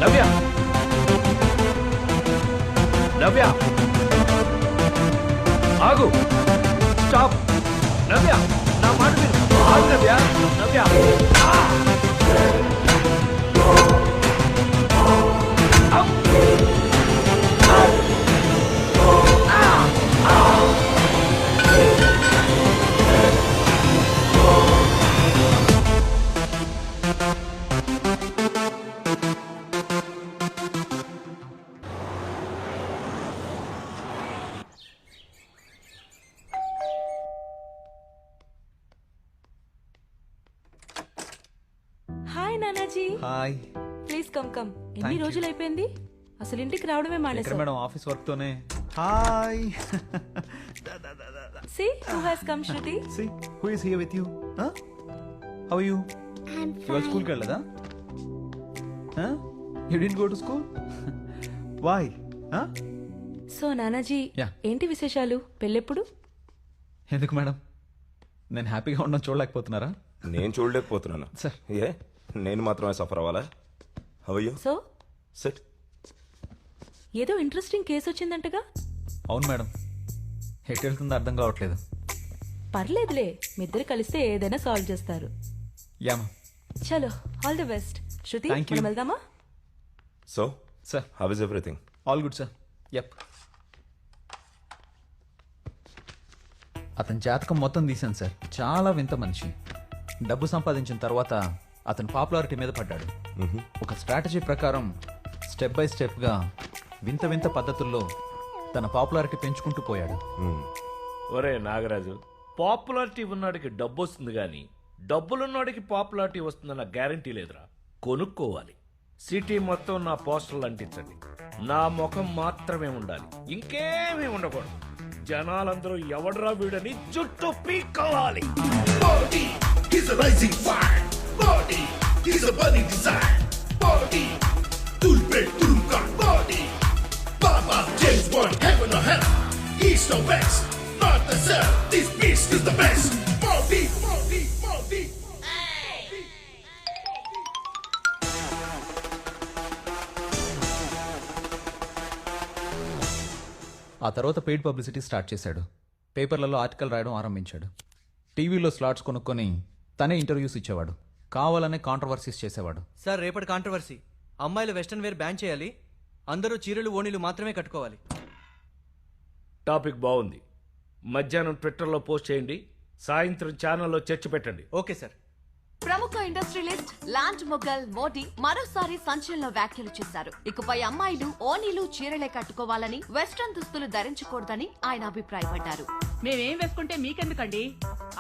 Navya, Navya, ఆగు, స్టాప్. నవ్య, నా మాట విను. ఆగు Navya, Navya. Hi Nanaji. Hi. Please come come. ఎన్ని Thank you. రోజులు అయిపోయింది అసలు ఇంటికి రావడమే ఎక్కడ మానేసా. మేడం, ఆఫీస్ వర్క్ తోనే. Hi. See who has come, Shruti? See who is here with you? Huh? How are you? ఇవాళ స్కూల్కి వెళ్ళదా? You didn't go to school? Why? Huh? So Nanaji, Yeah. ఏంటి విశేషాలు? పెళ్ళెప్పుడు? ఎందుకు మేడం, నేను హ్యాపీగా ఉండడం చూడలేకపోతున్నారా? నేను చూడలేకపోతున్నాను. సార్. ఏ నేను మాత్రమే సఫర్ అవ్వాలా? How are you? So sit. ఏదో ఇంట్రెస్టింగ్ కేసు వచ్చిందంటగా? అవును మేడం, ఎటు వెళ్తుందో అర్థం కావట్లేదు. పర్లేదులే, మీ ఇద్దరు కలిస్తే ఏదైనా సాల్వ్ చేస్తారు. యా. చలో, all the best. Shruti, Thank you. మనం వెళ్దామా? So sir, how is everything? All good sir. Yup. అతని జాతకం మొత్తం తీశాను సార్. చాలా వింత మనిషి. డబ్బు సంపాదించిన తర్వాత అతను పాపులారిటీ మీద పడ్డాడు. ఒక స్ట్రాటజీ ప్రకారం స్టెప్ బై స్టెప్గా వింత వింత పద్ధతుల్లో తన పాపులారిటీ పెంచుకుంటూ పోయాడు. ఒరే నాగరాజు, పాపులారిటీ ఉన్నవాడికి డబ్బు వస్తుంది కానీ డబ్బులున్నవాడికి పాపులారిటీ వస్తుందన్న గ్యారంటీ లేదురా. కొనుక్కోవాలి. సిటీ మొత్తం నా పోస్టర్లు అంటించండి. నా ముఖం మాత్రమే ఉండాలి, ఇంకేమీ ఉండకూడదు. జనాలందరూ ఎవడరా వీడని జుట్టు పీక్కోవాలి. He's a rising fire. Body, he's a burning desire. Body, Tulpe Tulka. Body, Baba James Bond, heaven or hell, east or west, north or south. This beast is the best. Body, body, body. ఆ తర్వాత paid publicity start చేశాడు. పేపర్లలో article రాయడం ఆరంభించాడు. టీవీలో slots కొనుక్కొని తనే interviews ఇచ్చేవాడు. కావాలనే కాంట్రవర్సీస్ చేసేవాడు. సార్ రేపటి కాంట్రవర్సీ, అమ్మాయిలు వెస్ట్రన్ వేర్ బ్యాన్ చేయాలి, అందరూ చీరలు ఓణీలు మాత్రమే కట్టుకోవాలి. టాపిక్ బాగుంది. మధ్యాహ్నం ట్విట్టర్లో పోస్ట్ చేయండి, సాయంత్రం ఛానల్లో చర్చ పెట్టండి. Okay sir. ప్రముఖ ఇండస్ట్రియలిస్ట్ లాంట్ మొగల్ మోడీ మరోసారి సంచలన వ్యాఖ్యలు చేశారు. ఇకపై అమ్మాయిలు ఓనీలు చీరలే కట్టుకోవాలని, వెస్ట్రన్ దుస్తులు ధరించకూడదని ఆయన అభిప్రాయపడ్డారు. మేమేం వేసుకుంటే మీకెందుకండి?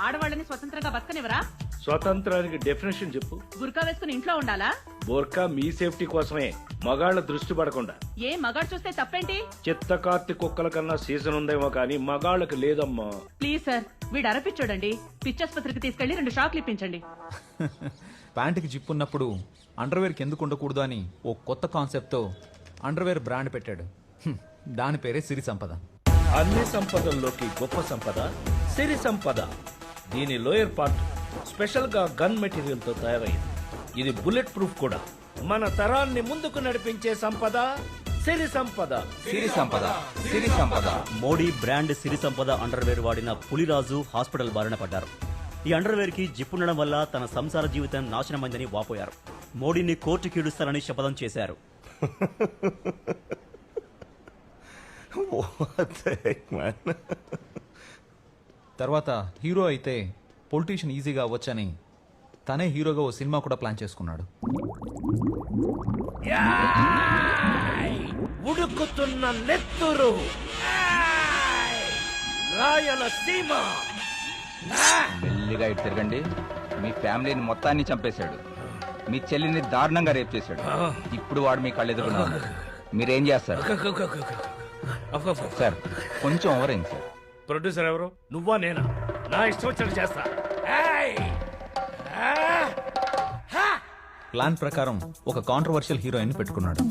ఆడవాళ్ళని స్వతంత్రంగా బతకనివరా? స్వతంత్రానికి డెఫినేషన్ చెప్పు. గుర్కా వేసుకుని ఇంట్లో ఉండాలా? బోర్కా మీ సేఫ్టీ కోసమే, మగాళ్ళ దృష్టి పడకుండా. ఏ మగాడు చూస్తే తప్పేంటి? చిత్త కార్తె కుక్కల కన్నా సీజన్ ఉందేమో కానీ మగాళ్ళకి లేదమ్మా. ప్లీజ్ సార్, వీడు అరపి చూడండి. పిచ్చాసుపత్రికి తీసుకెళ్లి 2 షాక్లు ఇప్పించండి. ప్యాంటుకి జిప్ ఉన్నప్పుడు అండర్వేర్కి ఎందుకు ఉండకూడదు అని ఓ కొత్త కాన్సెప్ట్తో అండర్వేర్ బ్రాండ్ పెట్టాడు. దాని పేరే సిరి సంపద. అన్ని సంపదల్లోకి గొప్ప సంపద సిరి సంపద. దీని లోయర్ పార్ట్ స్పెషల్ గా గన్ మెటీరియల్ తో తయారైంది. ఇది బుల్లెట్ ప్రూఫ్ కూడా. మన తరాన్ని ముందుకు నడిపించే సంపద సిరి సంపద. సిరి సంపద, సిరి సంపద. మోడీ బ్రాండ్ సిరి సంపద అండర్వేర్ వాడిన పులిరాజు హాస్పిటల్ బారిన పడ్డారు. ఈ అండర్వేర్ కి జిప్పుండడం వల్ల తన సంసార జీవితం నాశనమైందని వాపోయారు. మోడీని కోర్టుకి ఈడుస్తారని శపథం చేశారు. తర్వాత హీరో అయితే పొలిటీషియన్ ఈజీగా అవ్వచ్చని తనే హీరోగా ఓ సినిమా కూడా ప్లాన్ చేసుకున్నాడు. ఉడుకుతున్న నెత్తురు రాయలసీమ. మెల్లిగా ఇటు తిరగండి. మీ ఫ్యామిలీని మొత్తాన్ని చంపేశాడు. మీ చెల్లిని దారుణంగా రేప్ చేశాడు. ఇప్పుడు వాడు మీ కళ్ళెదురుగా ఉన్నాడు. మీరేం చేస్తారు సార్? కొంచెం ఓవరైంది సార్. ప్రొడ్యూసర్ ఎవరు? నువ్వా నేనా? నా ఇష్టం వచ్చినట్టు చేస్తా. ప్లాన్ ప్రకారం ఒక కాంట్రవర్షియల్ హీరోయిన్ పెట్టుకున్నాడు.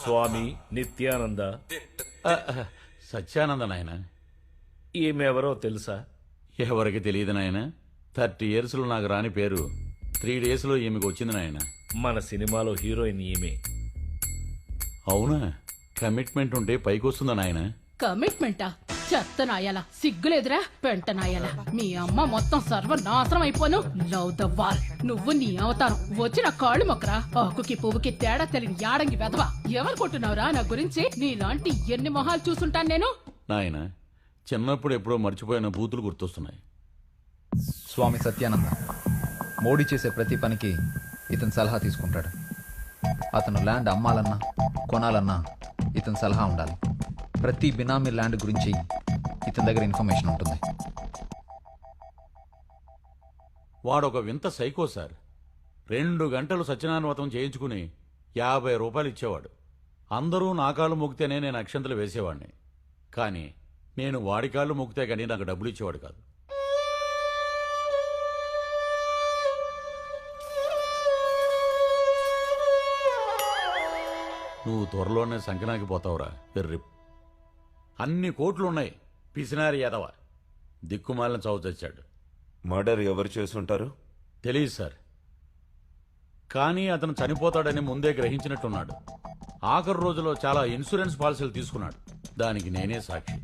స్వామి నిత్యానంద. సత్యానంద నాయన. ఈమెవరో తెలుసా? ఎవరికి తెలియదు నాయన. 30 yearsలో నాకు రాని పేరు 3 daysలో ఈమెకు వచ్చింది నాయన. మన సినిమాలో హీరోయిన్ ఈమె. అవునా? కమిట్మెంట్ ఉంటే పైకి వస్తుందా నాయన? కమిట్మెంటా? చెత్త నాయాల, సిగ్గులేదురా పెంట నాయాల. మీ అమ్మ మొత్తం సర్వనాశనం అయిపోను. Love the wall. నువ్వు నీ అవతారం వచ్చిన కాళ్ళు మొక్కరా. ఆకుకి పువ్వుకి తేడా తెలియని యాడంగి వెధవా. ఎవరుకుంటున్నావురా నా గురించి? నీలాంటి ఎన్ని మొహాలు చూసుంటాను నేను. నాయన, చిన్నప్పుడు ఎప్పుడో మర్చిపోయిన బూతులు గుర్తొస్తున్నాయి. స్వామి సత్యానంద మోడీ చేసే ప్రతి పనికి ఇతను సలహా తీసుకుంటాడు. అతను ల్యాండ్ అమ్మాలన్నా కొనాలన్నా ఇతని సలహా ఉండాలి. ప్రతి బినామీ ల్యాండ్ గురించి ఇతని దగ్గర ఇన్ఫర్మేషన్ ఉంటుంది. వాడొక వింత సైకో సార్. 2 గంటలు సత్యనారాయణ వ్రతం చేయించుకుని 50 రూపాయలు ఇచ్చేవాడు. అందరూ నా కాళ్ళు మొక్కితేనే నేను అక్షంతలు వేసేవాడిని. కానీ నేను వాడి కాళ్ళు మొక్కితే కానీ నాకు డబ్బులు ఇచ్చేవాడు కాదు. నువ్వు త్వరలోనే సంకనాకి పోతావురా వెర్రి. అన్ని కోట్లున్నాయి. పిసినారి యాదవ దిక్కుమాలిన చావు చచ్చాడు. మర్డర్ ఎవరు చేసుంటారు? తెలియదు సార్. కానీ అతను చనిపోతాడని ముందే గ్రహించినట్టున్నాడు. ఆఖరు రోజులో చాలా ఇన్సూరెన్స్ పాలసీలు తీసుకున్నాడు. దానికి నేనే సాక్షి.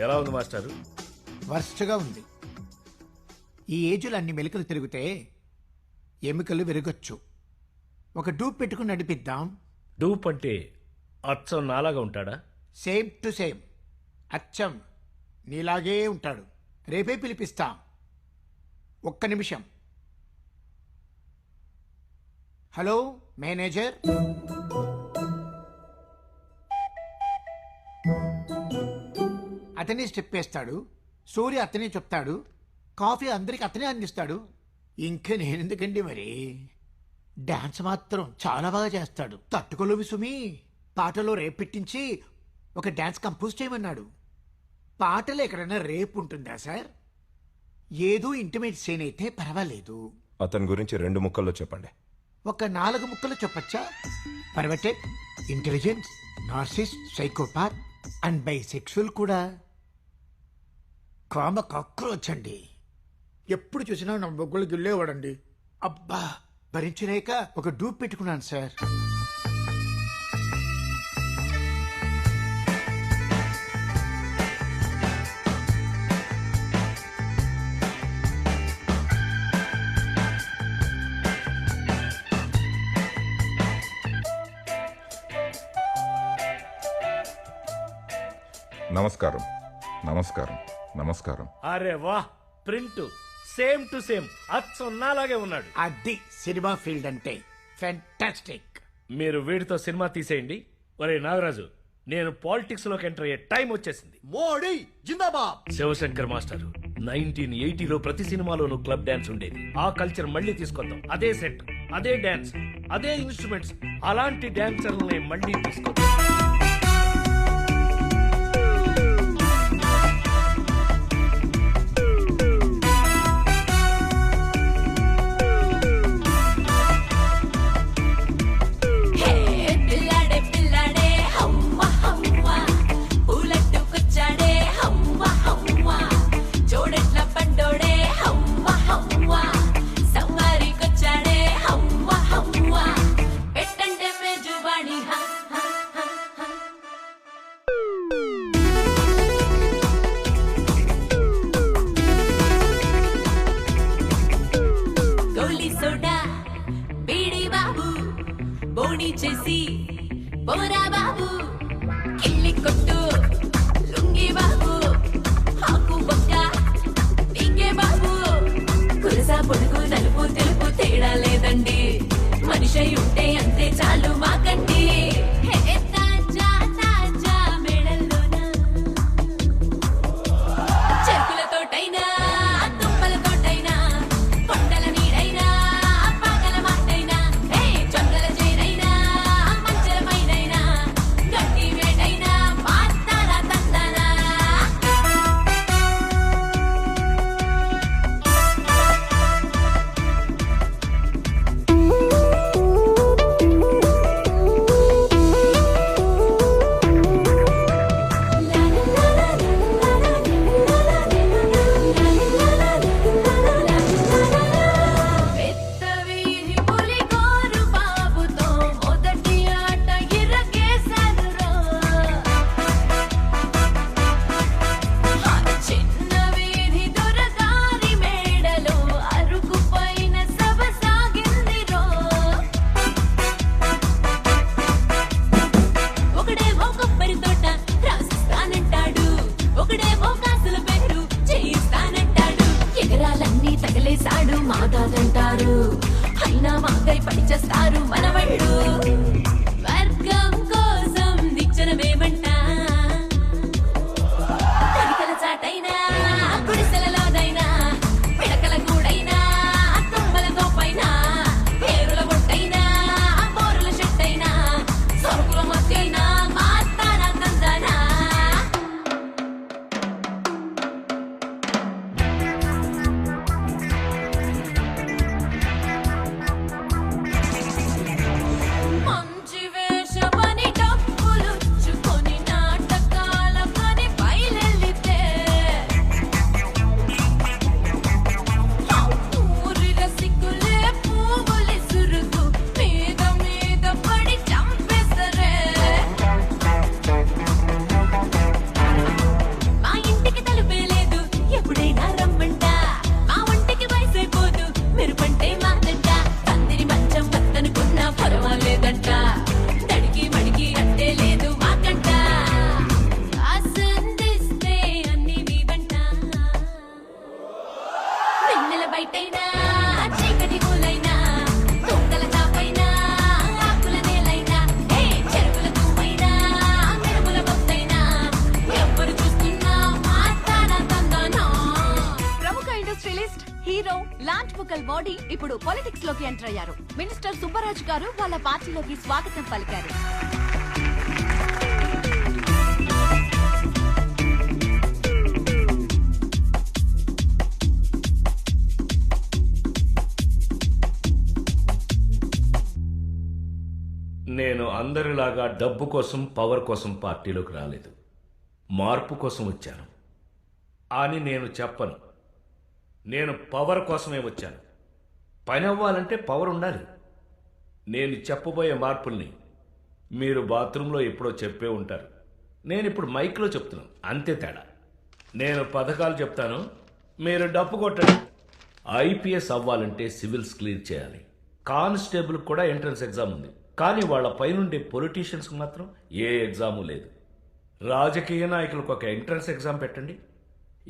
ఎలా ఉంది మాస్టారు? వర్స్ట్గా ఉంది. ఈ ఏజ్లో అన్ని మెలికలు తిరిగితే ఎముకలు విరగొచ్చు. ఒక డూప్ పెట్టుకుని నడిపిద్దాం. డూప్ అంటే అచ్చం నాలాగా ఉంటాడా? Same to same. అచ్చం నీలాగే ఉంటాడు. రేపే పిలిపిస్తా. ఒక్క నిమిషం. Hello manager. అతనే స్టెప్ వేస్తాడు, సూర్య అతనే చెప్తాడు, కాఫీ అందరికి అతనే అందిస్తాడు. ఇంకా నేనెందుకండి మరి. డాన్స్ మాత్రం చాలా బాగా చేస్తాడు. తట్టుకోలేవు సుమి. పాటలో రేప్ పెట్టించి ఒక డాన్స్ కంపోజ్ చేయమన్నాడు. పాటలో ఎక్కడైనా రేప్ ఉంటుందా సార్? ఏదో ఇంటిమేట్ సీన్ అయితే పర్వాలేదు. అతని గురించి 2 ముక్కల్లో చెప్పండి. ఒక 4 ముక్కలు చెప్పచ్చా? Perverted, intelligence, narcissist, psychopath and bisexual కూడా. కామ కాక్రోచ్ అండి. ఎప్పుడు చూసినా నా బొగ్గులు గిల్లేవాడండి. అబ్బా భరించలేక ఒక డూప్ పెట్టుకున్నాను సార్. నమస్కారం నమస్కారం నమస్కారం. అరే వాహ్, ప్రింట్ సేమ్ టు సేమ్ అచ్చొన్నాలాగే ఉన్నాడు. అది సినిమా ఫీల్డ్ అంటే ఫ్యాంటాస్టిక్. మీరు వీడితో సినిమా తీసేయండి. ఒరే నాగరాజు, నేను పాలిటిక్స్ లోకి ఎంటర్ అయ్యే టైం వచ్చేసింది. మోడీ జిందాబాద్. శివశంకర్ మాస్టర్ 1980లో ప్రతి సినిమాలోనూ క్లబ్ డాన్స్ ఉండేది. ఆ కల్చర్ మళ్ళీ తీసుకొద్దాం. అదే సెట్, అదే డాన్స్, అదే ఇన్స్ట్రుమెంట్స్, అలాంటి డాన్సర్లని మళ్ళీ తీసుకొద్దాం. ముక్కల్ మోడీ ఇప్పుడు పాలిటిక్స్ లోకి ఎంటర్ అయ్యారు. మినిస్టర్ సుబ్బరాజు గారు వాళ్ళ పార్టీలోకి స్వాగతం పలికారు. నేను అందరిలాగా డబ్బు కోసం పవర్ కోసం పార్టీలోకి రాలేదు, మార్పు కోసం వచ్చాను అని నేను చెప్పను. నేను పవర్ కోసమే వచ్చాను. పని అవ్వాలంటే పవర్ ఉండాలి. నేను చెప్పబోయే మార్పుల్ని మీరు బాత్రూంలో ఎప్పుడో చెప్పే ఉంటారు. నేను ఇప్పుడు మైక్లో చెప్తున్నాను, అంతే తేడా. నేను పథకాలు చెప్తాను, మీరు డప్పు కొట్టండి. ఐపీఎస్ అవ్వాలంటే సివిల్స్ క్లియర్ చేయాలి. కానిస్టేబుల్ కూడా ఎంట్రన్స్ ఎగ్జామ్ ఉంది, కానీ వాళ్ళ పైనుండే పొలిటీషియన్స్కి మాత్రం ఏ ఎగ్జాము లేదు. రాజకీయ నాయకులకు ఒక ఎంట్రన్స్ ఎగ్జామ్ పెట్టండి.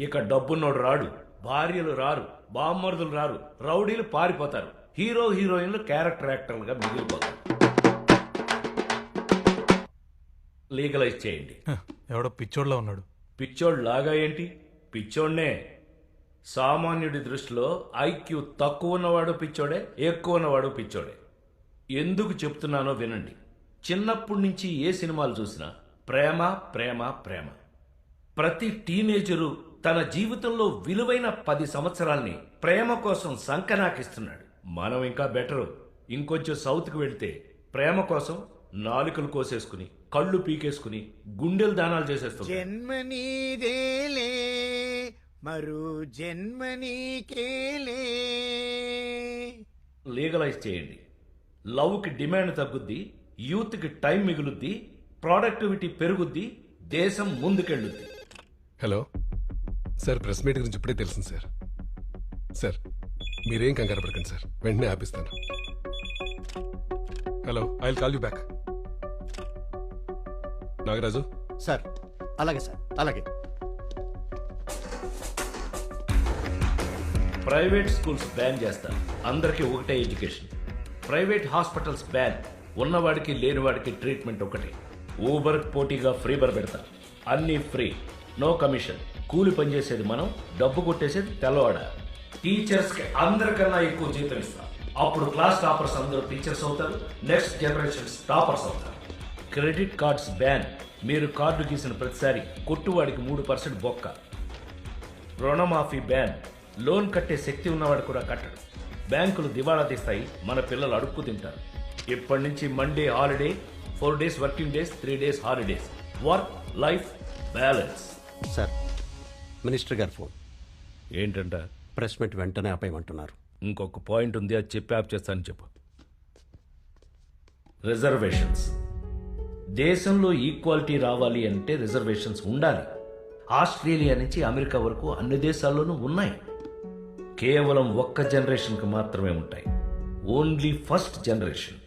ఇక డబ్బున్నోడు రాడు, భార్యలు రారు, బామ్మర్దులు రారు, రౌడీలు పారిపోతారు, హీరో హీరోయిన్లు క్యారెక్టర్ యాక్టర్లుగా మిగిలిపోతారు. లీగలైజ్ చేయండి. ఎవడో పిచ్చోడ్లా ఉన్నాడు. పిచ్చోడ్ లాగా ఏంటి? పిచ్చోడ్నే. సామాన్యుడి దృష్టిలో ఐక్యూ తక్కువ ఉన్నవాడు పిచ్చోడే, ఎక్కువ ఉన్నవాడు పిచ్చోడే. ఎందుకు చెప్తున్నానో వినండి. చిన్నప్పటి నుంచి ఏ సినిమాలు చూసినా ప్రేమ ప్రేమ ప్రేమ. ప్రతి టీనేజరు తన జీవితంలో విలువైన 10 సంవత్సరాల్ని ప్రేమ కోసం సంకనాకిస్తున్నాడు. మనం ఇంకా బెటరు. ఇంకొంచెం సౌత్కి వెళ్తే ప్రేమ కోసం నాలుకలు కోసేసుకుని, కళ్ళు పీకేసుకుని, గుండెలు దానాలు చేసేస్తున్నాడు. జన్మనీదేలే మరో జన్మనీకేలే. లీగలైజ్ చేయండి. లవ్కి డిమాండ్ తగ్గుద్ది, యూత్కి టైం మిగులుద్ది, ప్రొడక్టివిటీ పెరుగుద్ది, దేశం ముందుకెళ్ళుద్ది. హలో సార్, ప్రెస్ మీట్ గురించి ఇప్పుడే తెలిసింది సార్. సార్ మీరేం కంగారు పడకండి సార్, వెంటనే ఆపిస్తాను. Hello, I will call you back. Nagaraju sir. అలాగే సార్, అలాగే. ప్రైవేట్ స్కూల్స్ బ్యాన్ చేస్తా, అందరికీ ఒకటే ఎడ్యుకేషన్. ప్రైవేట్ హాస్పిటల్స్ బ్యాన్, ఉన్నవాడికి లేనివాడికి ట్రీట్మెంట్ ఒకటి. ఊబర్ పోటీగా ఫ్రీ బర్ పెడతా, అన్నీ ఫ్రీ, నో కమిషన్. కూలి పనిచేసేది మనం, డబ్బు కొట్టేసేది తెల్లవాడ. టీచర్స్కి అందరికన్నా ఎక్కువ జీతం ఇస్తాం. అప్పుడు క్లాస్ టాపర్స్ అందరూ టీచర్స్ అవుతారు, నెక్స్ట్ జనరేషన్స్ టాపర్స్ అవుతారు. క్రెడిట్ కార్డ్స్ బ్యాన్, మీరు కార్డు గీసిన ప్రతిసారి కొట్టువాడికి 3% బొక్క. రుణమాఫీ బ్యాన్, లోన్ కట్టే శక్తి ఉన్నవాడు కూడా కట్టడు. బ్యాంకులు దివాళా తీస్తాయి, మన పిల్లలు అడుక్కు తింటారు. ఇప్పటి నుంచి Monday holiday, 4 days working days, 3 days holidays. Work life balance. Sir, minister గారు ఫోన్. ఏంటంట? ప్రెస్ మీట్ వెంటనే ఆపేయమంటున్నారు. ఇంకొక పాయింట్ ఉంది, అది చెప్పి ఆప్ చేస్తానని చెప్పు. రిజర్వేషన్స్. దేశంలో ఈక్వాలిటీ రావాలి అంటే రిజర్వేషన్స్ ఉండాలి. ఆస్ట్రేలియా నుంచి అమెరికా వరకు అన్ని దేశాల్లోనూ ఉన్నాయి. కేవలం ఒక్క జనరేషన్కి మాత్రమే ఉంటాయి. Only first generation.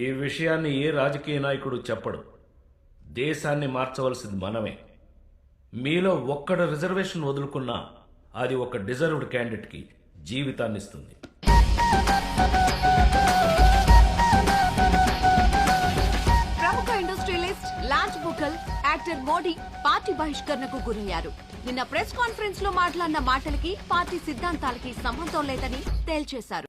ఈ విషయాన్ని ఏ రాజకీయ నాయకుడు చెప్పడు. దేశాన్ని మార్చవలసింది మనమే. మీలో ఒక్కడ రిజర్వేషన్ వదులుకున్నా అది ఒక డిజర్వ్డ్ క్యాండిడేట్కి జీవితాన్ని ఇస్తుంది. ప్రముఖ ఇండస్ట్రియలిస్ట్ లాంచ్ బుకల్ యాక్టర్ మోడీ పార్టీ బహిష్కరణకు గురయ్యారు. నిన్న ప్రెస్ కాన్ఫరెన్స్ లో మాట్లాడిన మాటలకి పార్టీ సిద్ధాంతాలకి సంబంధం లేదని తేల్చేశారు.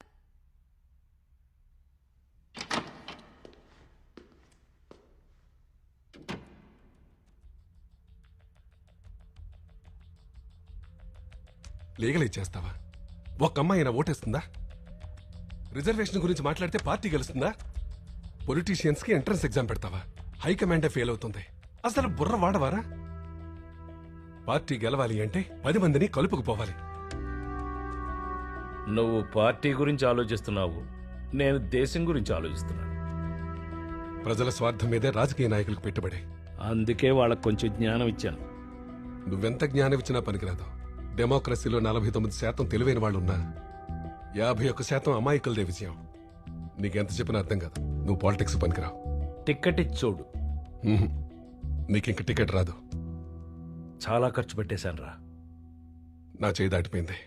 లీగలైజ్ చేస్తావా? ఒక్క అమ్మాయి అయినా ఓటేస్తుందా? రిజర్వేషన్ గురించి మాట్లాడితే పార్టీ గెలుస్తుందా? పొలిటీషియన్స్కి ఎంట్రన్స్ ఎగ్జామ్ పెడతావా? హైకమాండే ఫెయిల్ అవుతుంది. అసలు బుర్ర వాడవారా? పార్టీ గెలవాలి అంటే 10 మందిని కలుపుకుపోవాలి. నువ్వు పార్టీ గురించి ఆలోచిస్తున్నావు, నేను దేశం గురించి ఆలోచిస్తున్నాను. ప్రజల స్వార్థం మీదే రాజకీయ నాయకులకు పెట్టుబడి. అందుకే వాళ్ళకు కొంచెం జ్ఞానం ఇచ్చాను. నువ్వెంత జ్ఞానం ఇచ్చినా పనికిరాదు. డెమోక్రసీలో 49% తెలివైన వాళ్ళున్నా 51% అమాయకులదే విజయం. నీకెంత చెప్పినా అర్థం కాదు. నువ్వు పాలిటిక్స్ పనికిరావు. టికెట్ ఇచ్చి చూడు. నీకింక టికెట్ రాదు. చాలా ఖర్చు పెట్టేశాను రా. నా చేయి దాటిపోయింది.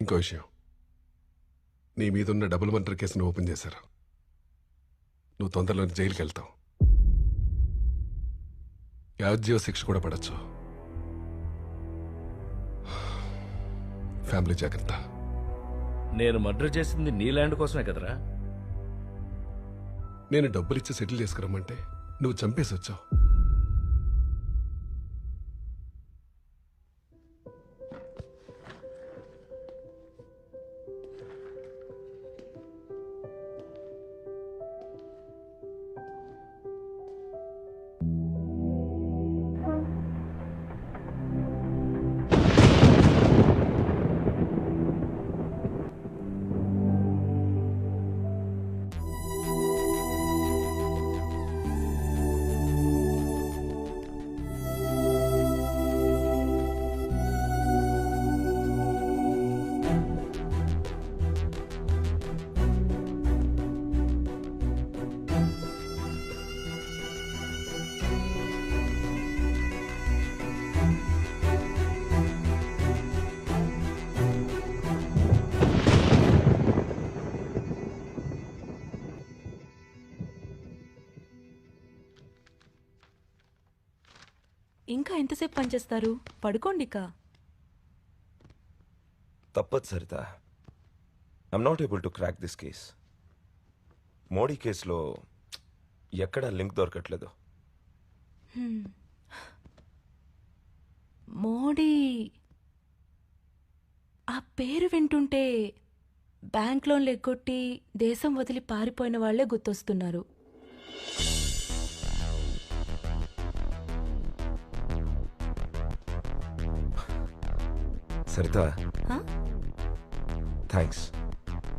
ఇంకో విషయం, నీ మీదున్న డబుల్ మర్డర్ కేసును ఓపెన్ చేశారు. నువ్వు తొందరలోని జైలుకి వెళ్తావు. యావజ్జీవ శిక్ష కూడా పడచ్చు. ఫ్యామిలీ జాగ్రత్త. నేను మర్డర్ చేసింది నీ ల్యాండ్ కోసమే కదరా. నేను డబ్బులిచ్చి సెటిల్ చేసుకురమ్మంటే నువ్వు చంపేసి వచ్చావు. ఇంకా ఎంతసేపు పనిచేస్తారు? పడుకోండి ఇక. తప్పదు Saritha. I'm not able to crack this case. Modi కేసులో ఎక్కడా లింక్ దొరకట్లేదు. మోడీ ఆ పేరు వింటుంటే బ్యాంక్ లోన్లు ఎగ్గొట్టి దేశం వదిలి పారిపోయిన వాళ్లే గుర్తొస్తున్నారు. Saritha, thanks.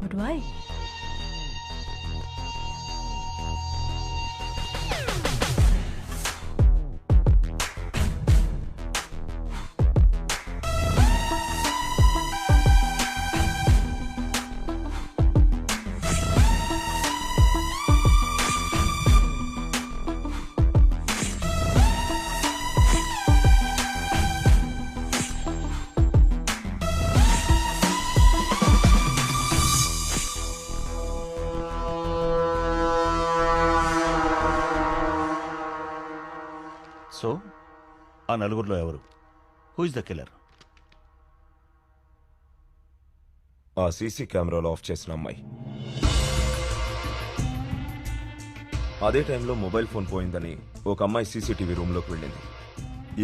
But why? So ఆ నలుగురిలో ఎవరు? Who is the killer? ఆ సీసీ కెమెరాలో ఆఫ్ చేసిన అమ్మాయి. అదే టైంలో మొబైల్ ఫోన్ పోయిందని ఒక అమ్మాయి సీసీటీవీ రూమ్లోకి వెళ్ళింది.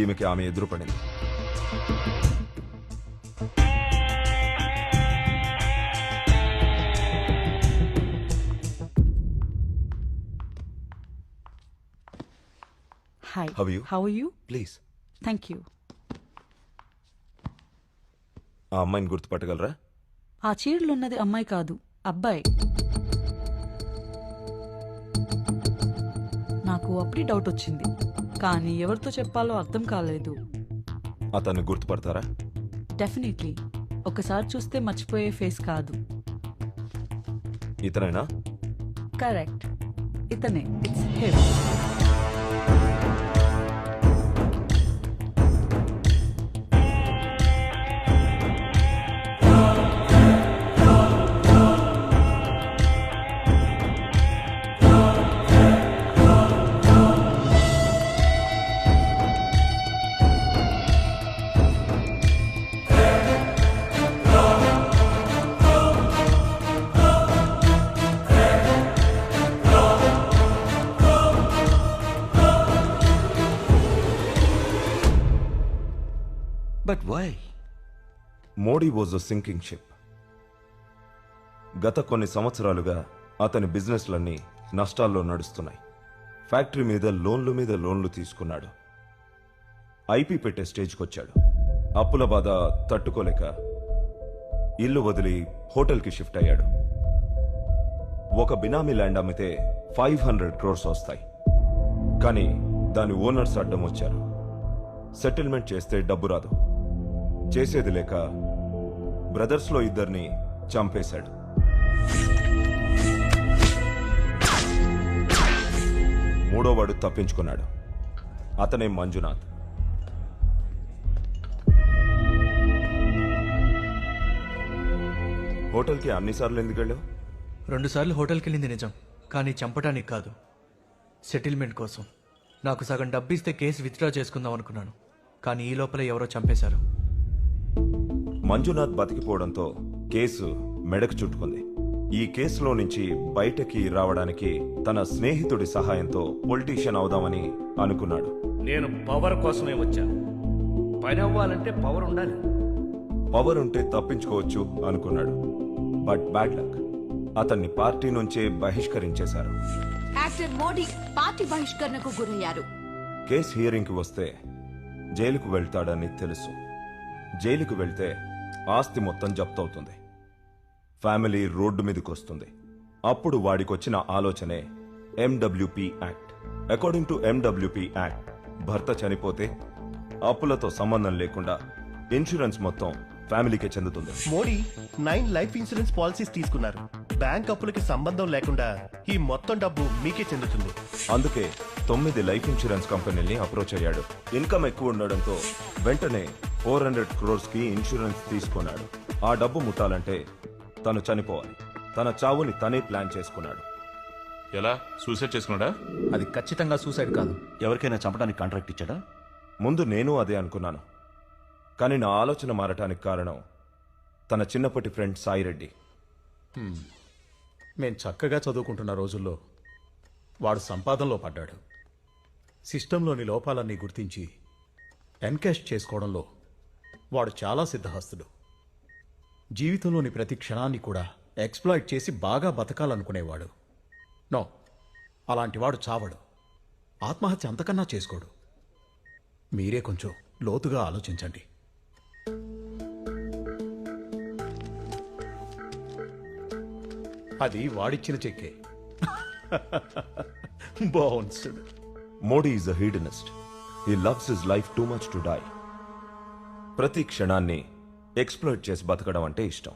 ఈమెకి ఆమె ఎదురు పడింది. Hi. How are you? How are you? Please. Thank you. ఆ అమ్మాయిని గుర్తుపట్టగలరా? ఆ చీరలు ఉన్నది అమ్మాయి కాదు, అబ్బాయి. నాకు అప్పుడే డౌట్ వచ్చింది, కానీ ఎవరితో చెప్పాలో అర్థం కాలేదు. అతన్ని గుర్తుపడతారా? డెఫినెట్లీ. ఒకసారి చూస్తే మర్చిపోయే ఫేస్ కాదు. ఇతనేనా? కరెక్ట్, ఇతనే. It's him. But why? Modi was a sinking ship. గత కొన్ని సంవత్సరాలుగా అతని బిజినెస్లన్నీ నష్టాల్లో నడుస్తున్నాయి. ఫ్యాక్టరీ మీద లోన్లు తీసుకున్నాడు. ఐపీ పెట్టే స్టేజ్కి వచ్చాడు. అప్పుల బాధ తట్టుకోలేక ఇల్లు వదిలి హోటల్కి షిఫ్ట్ అయ్యాడు. ఒక బినామీ ల్యాండ్ అమ్మితే 500 crores వస్తాయి. కానీ దాని ఓనర్స్ అడ్డం వచ్చారు. సెటిల్మెంట్ చేస్తే డబ్బు రాదు. చేసేది లేక బ్రదర్స్లో ఇద్దరిని చంపేశాడు. మూడోవాడు తప్పించుకున్నాడు. అతనే మంజునాథ్. హోటల్కి అన్నిసార్లు ఎందుకు వెళ్ళావు? 2 సార్లు హోటల్కి వెళ్ళింది నిజం, కానీ చంపడానికి కాదు, సెటిల్మెంట్ కోసం. నాకు సగం డబ్బు ఇస్తే కేసు విత్డ్రా చేసుకుందాం అనుకున్నాను, కానీ ఈ లోపల ఎవరో చంపేశారు. మంజునాథ్ బతికిపోవడంతో కేసు మెడకు చుట్టుకుంది. ఈ కేసులో నుంచి బయటకి రావడానికి తన స్నేహితుడి సహాయంతో పొలిటీషియన్ అవుదామని అనుకున్నాడు. నేను పవర్ కోసమే వచ్చాను. పని అవ్వాలంటే పవర్ ఉండాలి. పవర్ ఉంటే తప్పించుకోవచ్చు అనుకున్నాడు. బట్ బ్యాడ్ లక్, అతన్ని పార్టీ నుంచే బహిష్కరించేశారు. యాక్టర్ మోడీ పార్టీ బహిష్కరణకు గురయ్యారు. కేసు హియరింగ్కి వస్తే జైలుకు వెళ్తాడని తెలుసు. జైలుకు వెళ్తే ఆస్తి మొత్తం జప్తవుతుంది. ఫ్యామిలీ రోడ్డు మీదకి వస్తుంది. అప్పుడు వాడికొచ్చిన ఆలోచనే MWP act. According to MWP act, భర్త చనిపోతే అప్పులతో సంబంధం లేకుండా ఇన్సూరెన్స్ మొత్తం ఫ్యామిలీకే చెందుతుంది. మోడీ 9 లైఫ్ ఇన్సూరెన్స్ పాలసీస్ తీసుకున్నారు. బ్యాంక్ అప్పులకి సంబంధం లేకుండా ఈ మొత్తం డబ్బు మీకే చెందుతుంది. అందుకే 9 లైఫ్ ఇన్సూరెన్స్ కంపెనీల్ని అప్రోచ్ అయ్యాడు. ఇన్కమ్ ఎక్కువ ఉండడంతో వెంటనే 400 crores కి ఇన్సూరెన్స్ తీసుకున్నాడు. ఆ డబ్బు ముట్టాలంటే తను చనిపోవాలి. తన చావుని తనే ప్లాన్ చేసుకున్నాడు. ఎలా? సూసైడ్ చేసుకున్నాడా? అది ఖచ్చితంగా సూసైడ్ కాదు. ఎవరికైనా చంపడానికి కాంట్రాక్ట్ ఇచ్చాడా? ముందు నేను అదే అనుకున్నాను. కానీ నా ఆలోచన మారటానికి కారణం తన చిన్నప్పటి ఫ్రెండ్ సాయిరెడ్డి. మేం చక్కగా చదువుకుంటున్న రోజుల్లో వాడు సంపాదనలో పడ్డాడు. సిస్టంలోని లోపాలన్నీ గుర్తించి ఎన్కాష్ చేసుకోవడంలో వాడు చాలా సిద్ధహస్తుడు. జీవితంలోని ప్రతి క్షణాన్ని కూడా ఎక్స్ప్లాయిట్ చేసి బాగా బతకాలనుకునేవాడు. నో, అలాంటివాడు చావడు. ఆత్మహత్య అంతకన్నా చేసుకోడు. మీరే కొంచెం లోతుగా ఆలోచించండి. అది వాడిచ్చిన చెక్కే. Bounced. Modi is a hedonist. He loves his life too much to die. ప్రతి క్షణాన్ని ఎక్స్ప్లోర్ చేసి బతకడం అంటే ఇష్టం.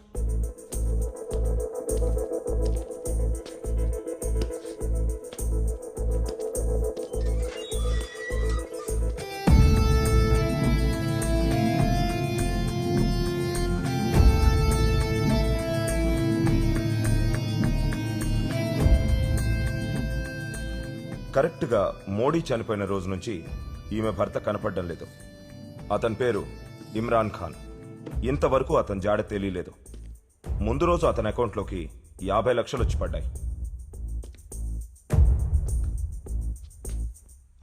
కరెక్ట్గా మోడీ చనిపోయిన రోజు నుంచి ఈమె భర్త కనపడడం లేదు. అతని పేరు ఇమ్రాన్ ఖాన్. ఇంతవరకు అతని జాడ తెలియలేదు. ముందు రోజు అతని అకౌంట్లోకి 50 లక్షలు వచ్చి పడ్డాయి.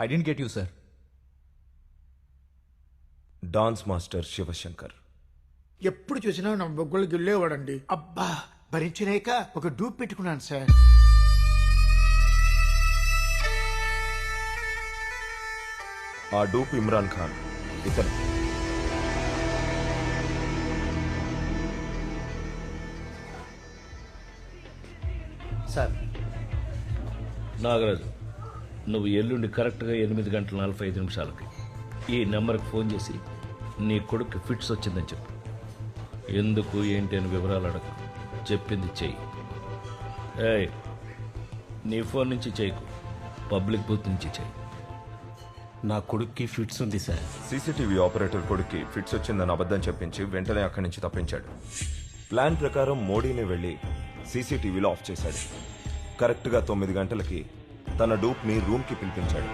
I didn't get you sir. Dance master Shivashankar. ఎప్పుడు చూసినా నా బొగ్గులు గిల్లేవాడండి. అబ్బా, భరించలేక ఒక డూప్ పెట్టుకున్నాను సార్. ఆ డూప్ ఇమ్రాన్ ఖాన్. ఇతను సార్. నాగరాజు, నువ్వు ఎల్లుండి కరెక్ట్గా 8:45 ఈ నెంబర్కి ఫోన్ చేసి నీ కొడుకు ఫిట్స్ వచ్చిందని చెప్పు. ఎందుకు ఏంటి అని వివరాలు అడగ. చెప్పింది చెయ్యి. ఏయ్, నీ ఫోన్ నుంచి చేయకు, పబ్లిక్ బూత్ నుంచి చెయ్యి. నా కొడుక్కి ఫిట్స్ ఉంది సార్. సీసీటీవీ ఆపరేటర్ కొడుక్కి ఫిట్స్ వచ్చిందని అబద్ధం చెప్పించి వెంటనే అక్కడి నుంచి తప్పించాడు. ప్లాన్ ప్రకారం మోడీని వెళ్లి సీసీటీవీలో ఆఫ్ చేశాడు. కరెక్ట్గా 9 గంటలకి తన డూప్ని రూమ్కి పిలిపించాడు.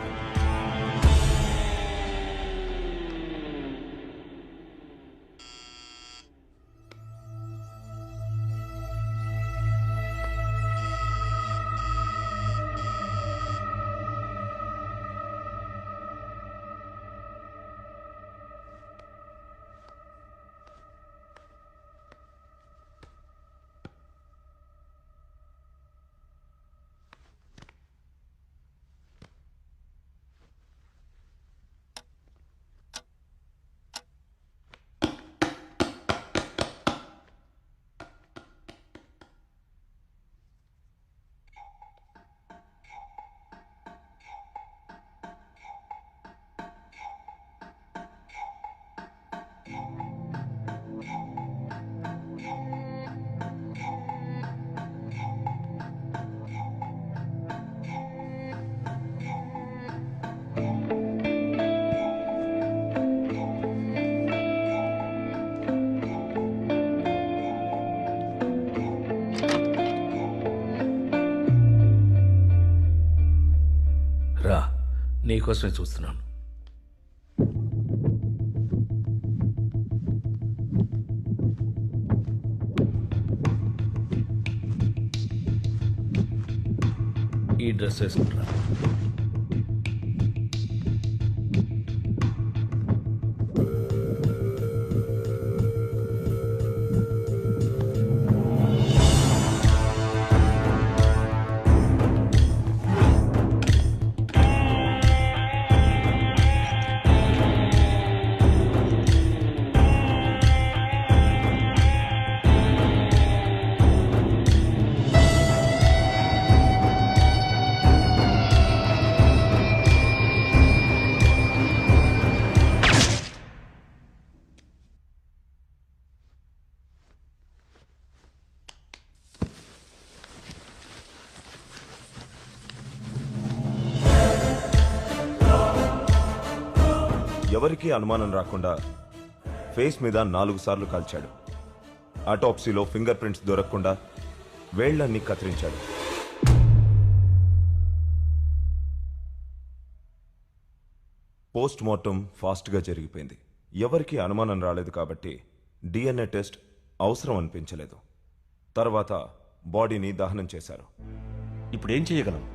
రా, నీకోసమే చూస్తున్నాను. ఈ డ్రెస్ వేసుకుంటా. ఎవరికీ అనుమానం రాకుండా ఫేస్ మీద 4 సార్లు కాల్చాడు. ఆటోప్సీలో ఫింగర్ ప్రింట్స్ దొరకకుండా వేళ్లన్నీ కత్తిరించాడు. పోస్ట్ మార్టం ఫాస్ట్గా జరిగిపోయింది. ఎవరికీ అనుమానం రాలేదు కాబట్టి డిఎన్ఏ టెస్ట్ అవసరం అనిపించలేదు. తర్వాత బాడీని దహనం చేశారు. ఇప్పుడు ఏం చేయగలం?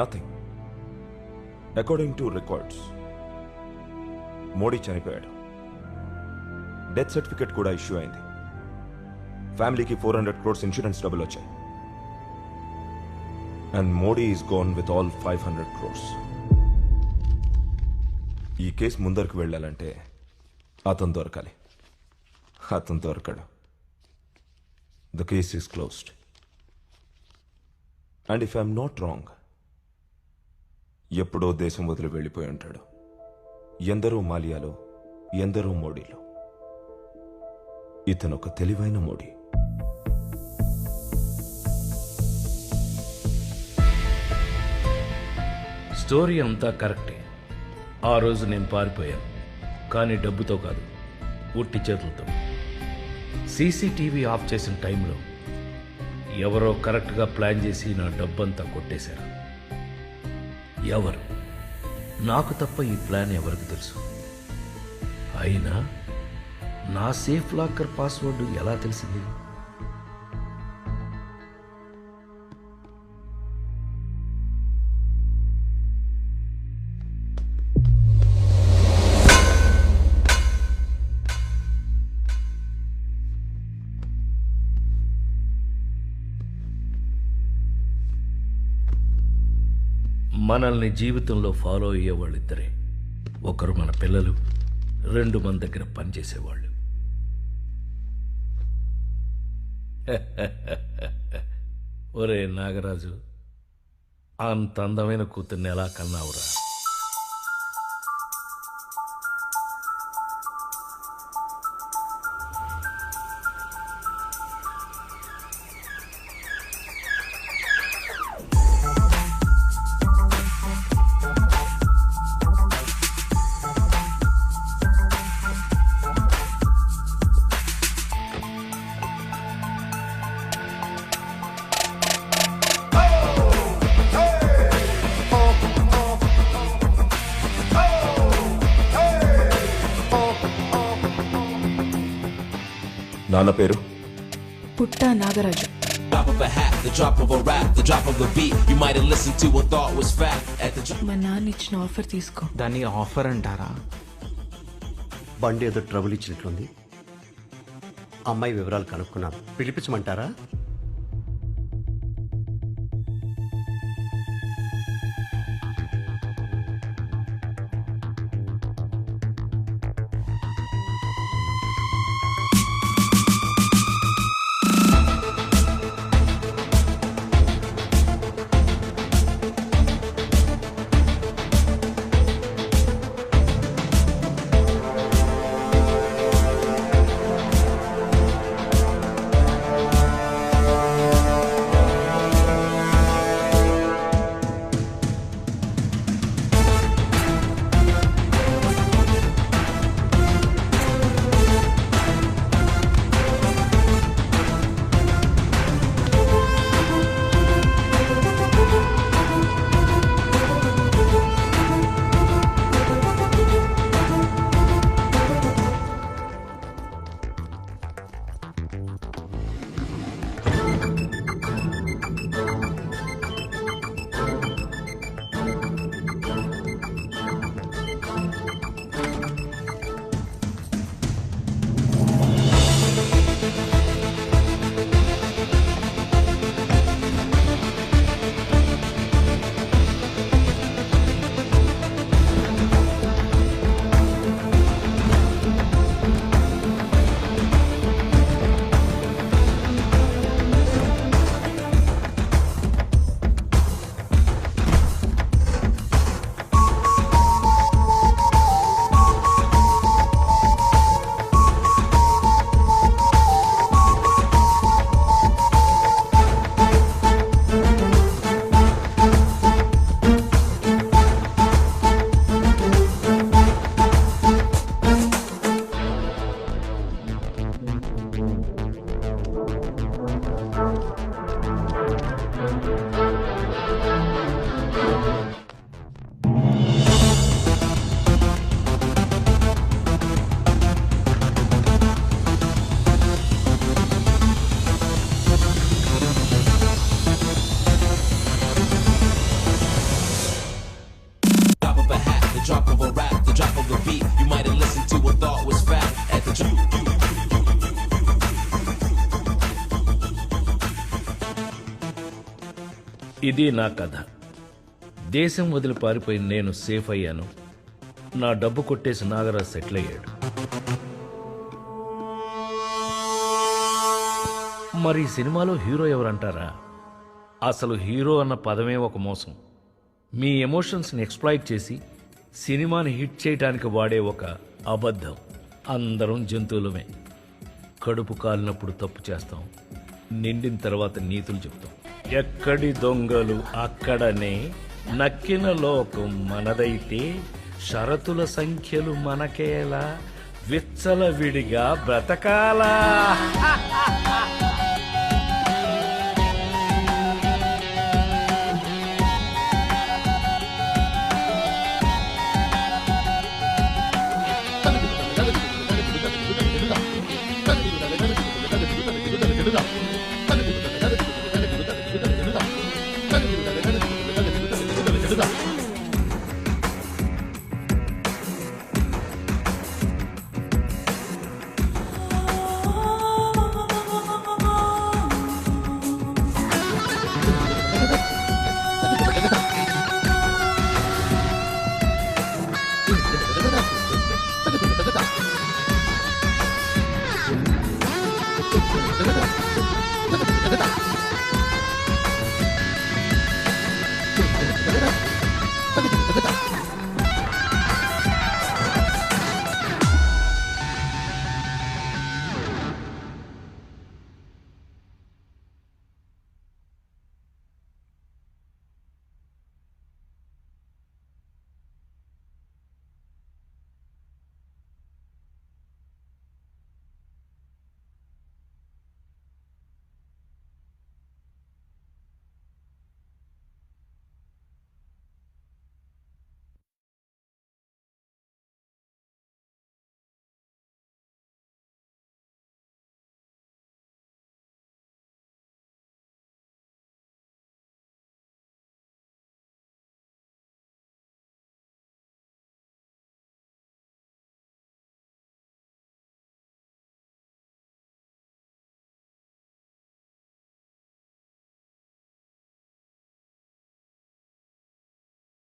Nothing. According to records Modi చనిపోయాడు. డెత్ సర్టిఫికెట్ కూడా ఇష్యూ అయింది. ఫ్యామిలీకి 400 crores ఇన్సూరెన్స్ డబ్బులు వచ్చాయి. And Modi is gonna with all 500 crores. ఈ కేసు ముందరకు వెళ్ళాలంటే అతను దొరకాలి. అతను దొరకడు. The case is closed. And if I'm not wrong, ఎప్పుడో దేశం వదిలి వెళ్ళిపోయి ఉంటాడు. ఎందరో మాలియాలో, ఎందరో మోడీలో. ఇతను ఒక తెలివైన మోడీ. స్టోరీ అంతా కరెక్టే. ఆ రోజు నేను పారిపోయాను, కానీ డబ్బుతో కాదు, ఉట్టి చేతులతో. సీసీటీవీ ఆఫ్ చేసిన టైంలో ఎవరో కరెక్ట్గా ప్లాన్ చేసి నా డబ్బంతా కొట్టేశారు. ఎవరు? నాకు తప్ప ఈ ప్లాన్ ఎవరికి తెలుసు? అయినా నా సేఫ్ లాకర్ పాస్వర్డ్ ఎలా తెలిసింది? మనల్ని జీవితంలో ఫాలో అయ్యేవాళ్ళిద్దరే. ఒకరు మన పిల్లలు, 2 మన దగ్గర పనిచేసేవాళ్ళు. ఒరే నాగరాజు, అంత అందమైన కూతుర్ని ఎలా కన్నావురా? నాన్న పేరు పుట్టా నాగరాజు. మా నాన్న ఇచ్చిన ఆఫర్ తీసుకో. దాన్ని ఆఫర్ అంటారా? బండి ఏదో ట్రబుల్ ఇచ్చినట్లుంది. అమ్మాయి వివరాలు కనుక్కున్నాను. పిలిపించమంటారా? ఇది నా కథ. దేశం వదిలి పారిపోయి నేను సేఫ్ అయ్యాను. నా డబ్బు కొట్టేసి నాగరాజ్ సెటిల్ అయ్యాడు. మరి ఈ సినిమాలో హీరో ఎవరంటారా? అసలు హీరో అన్న పదమే ఒక మోసం. మీ ఎమోషన్స్ని ఎక్స్ప్లాయిట్ చేసి సినిమాని హిట్ చేయడానికి వాడే ఒక అబద్ధం. అందరం జంతువులమే. కడుపు కాలినప్పుడు తప్పు చేస్తాం, నిండిన తర్వాత నీతులు చెప్తాం. ఎక్కడి దొంగలు అక్కడనే, నక్కిన లోకం మనదైతే, షరతుల సంఖ్యలు మనకేలా, విచ్చల విడిగా బ్రతకాలా.